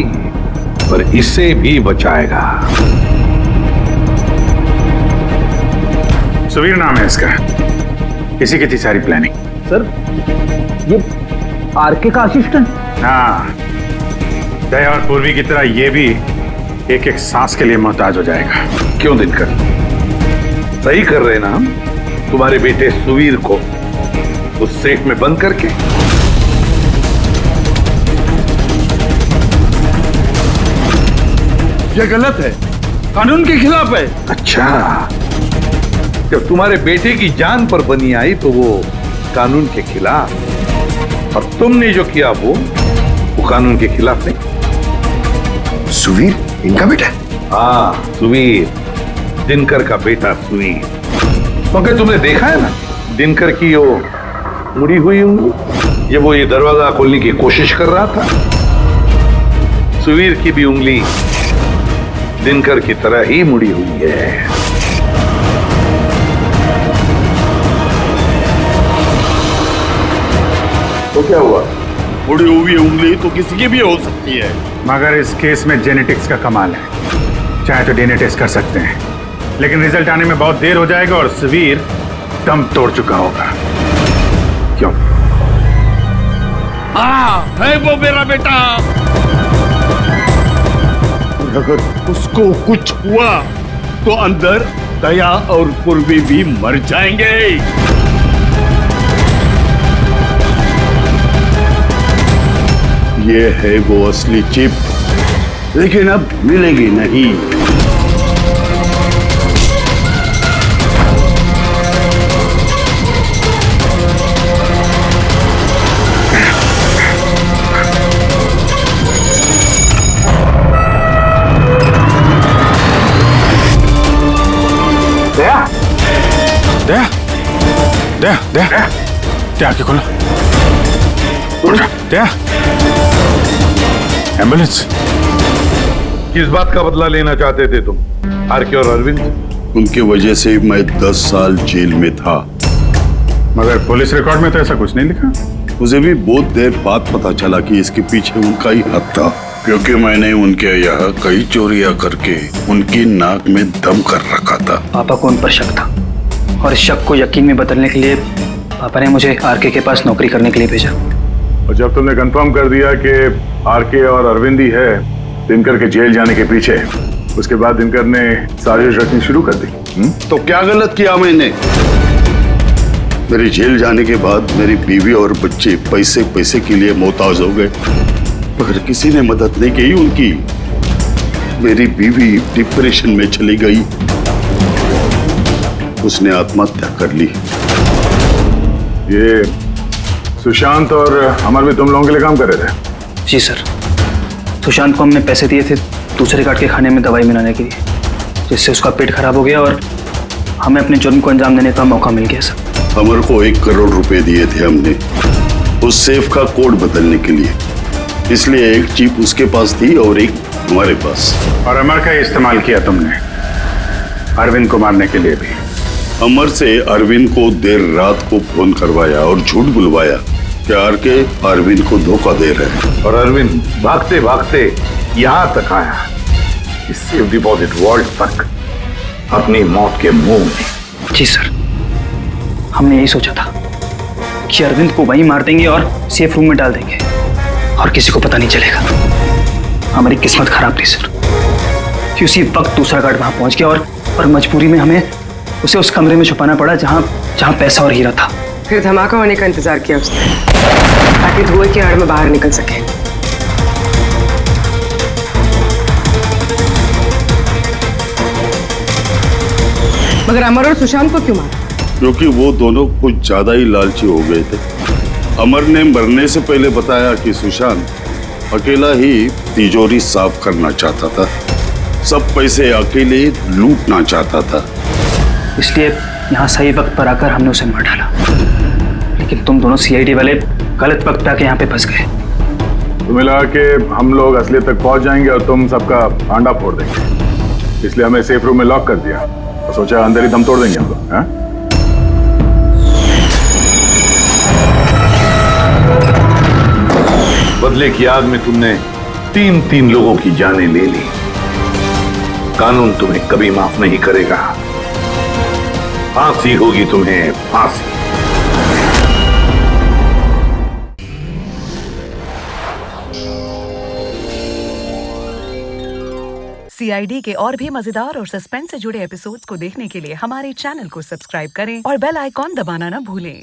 पर इसे भी बचाएगा। सुवीर नाम है इसका। इसी की थी सारी प्लानिंग। सर ये आरके का असिस्टेंट? हाँ, दया और पूर्वी की तरह ये भी एक एक सांस के लिए मोहताज हो जाएगा। क्यों दिनकर? सही कर रहे ना हम? तुम्हारे बेटे सुवीर को उस सेफ में बंद करके। ये गलत है, कानून के खिलाफ है। अच्छा, जब तुम्हारे बेटे की जान पर बनी आई तो वो कानून के खिलाफ, और तुमने जो किया वो कानून के खिलाफ नहीं। सुवीर इनका बेटा? हाँ सुवीर, दिनकर का बेटा सुवीर। मगर तुमने देखा है ना दिनकर की वो मुड़ी हुई उंगली, ये वो ये दरवाजा खोलने की कोशिश कर रहा था। सुवीर की भी उंगली दिनकर की तरह ही मुड़ी हुई है। तो क्या हुआ? मुड़ी हुई उंगली तो किसी की भी हो सकती है। मगर इस केस में जेनेटिक्स का कमाल है। चाहे तो डीएनए टेस्ट कर सकते हैं, लेकिन रिजल्ट आने में बहुत देर हो जाएगा और सुवीर दम तोड़ चुका होगा। क्यों? हाँ, है वो मेरा बेटा। अगर उसको कुछ हुआ तो अंदर दया और पूर्वी भी मर जाएंगे। ये है वो असली चिप, लेकिन अब मिलेगी नहीं। दया, दया, दया, दया आंखें खोलो। दया, एम्बुलेंस। किस बात का बदला लेना चाहते थे तुम, आरके और अरविंद? उनकी वजह से मैं 10 साल जेल में था। मगर पुलिस रिकॉर्ड में तो ऐसा कुछ नहीं लिखा। मुझे भी बहुत देर बाद पता चला कि इसके पीछे उनका ही हाथ था, क्योंकि मैंने उनके यहाँ कई चोरियां करके उनकी नाक में दम कर रखा था। पापा को उन पर शक था और इस शक को यकीन में बदलने के लिए पापा ने मुझे आरके के पास नौकरी करने के लिए भेजा। और जब तुमने कंफर्म कर दिया कि आरके और अरविंद ही है दिनकर के जेल जाने के पीछे, उसके बाद दिनकर ने साजिश रचनी शुरू कर दी। तो क्या गलत किया मैंने? मेरे जेल जाने के बाद मेरी बीवी और बच्चे पैसे पैसे के लिए मोहताज हो गए, मगर किसी ने मदद नहीं की उनकी। मेरी बीवी डिप्रेशन में चली गई, उसने आत्महत्या कर ली। ये सुशांत और अमर भी तुम लोगों के लिए काम कर रहे थे? जी सर, सुशांत को हमने पैसे दिए थे दूसरे गार्ड के खाने में दवाई मिलाने के लिए, जिससे उसका पेट खराब हो गया और हमें अपने जुर्म को अंजाम देने का मौका मिल गया सर। अमर को 1 करोड़ रुपए दिए थे हमने उस सेफ का कोड बदलने के लिए, इसलिए एक चिप उसके पास थी और एक हमारे पास। और अमर का इस्तेमाल किया तुमने अरविंद को मारने के लिए भी। अमर से अरविंद को देर रात को फोन करवाया और झूठ बुलवाया कि आरके अरविंद को धोखा दे रहे हैं। और अरविंद भागते भागते यहां तक आया, इस सेफ डिपॉजिट वॉल्ट तक, अपनी मौत के मुंह में। जी सर, हमने यही सोचा था कि अरविंद को वहीं मार देंगे और सेफ रूम में डाल देंगे और किसी को पता नहीं चलेगा। हमारी किस्मत खराब थी सर कि उसी वक्त दूसरा गार्ड वहां पहुंच गया और मजबूरी में हमें उसे उस कमरे में छुपाना पड़ा जहां पैसा और हीरा था। फिर धमाका होने का इंतजार किया उसने ताकि धुएं की आड़ में बाहर निकल सके। मगर अमर और सुशांत को क्यों मारा? क्योंकि वो दोनों कुछ ज्यादा ही लालची हो गए थे। अमर ने मरने से पहले बताया कि सुशांत अकेला ही तिजोरी साफ करना चाहता था, सब पैसे अकेले लूटना चाहता था, इसलिए यहाँ सही वक्त पर आकर हमने उसे मार डाला। लेकिन तुम दोनों सीआईडी वाले गलत वक्त पे आके यहाँ पे फंस गए। तुम्हें लगा कि हम लोग असलियत तक पहुंच जाएंगे और तुम सबका आंडा फोड़ देंगे, इसलिए हमें सेफ रूम में लॉक कर दिया और सोचा अंदर ही दम तोड़ देंगे हम लोग। हाँ? बदले की आग में तुमने 3 लोगों की जानें ले ली। कानून तुम्हें कभी माफ नहीं करेगा, फांसी होगी तुम्हें, फांसी। सीआईडी के और भी मजेदार और सस्पेंस से जुड़े एपिसोड्स को देखने के लिए हमारे चैनल को सब्सक्राइब करें और बेल आइकॉन दबाना ना भूलें।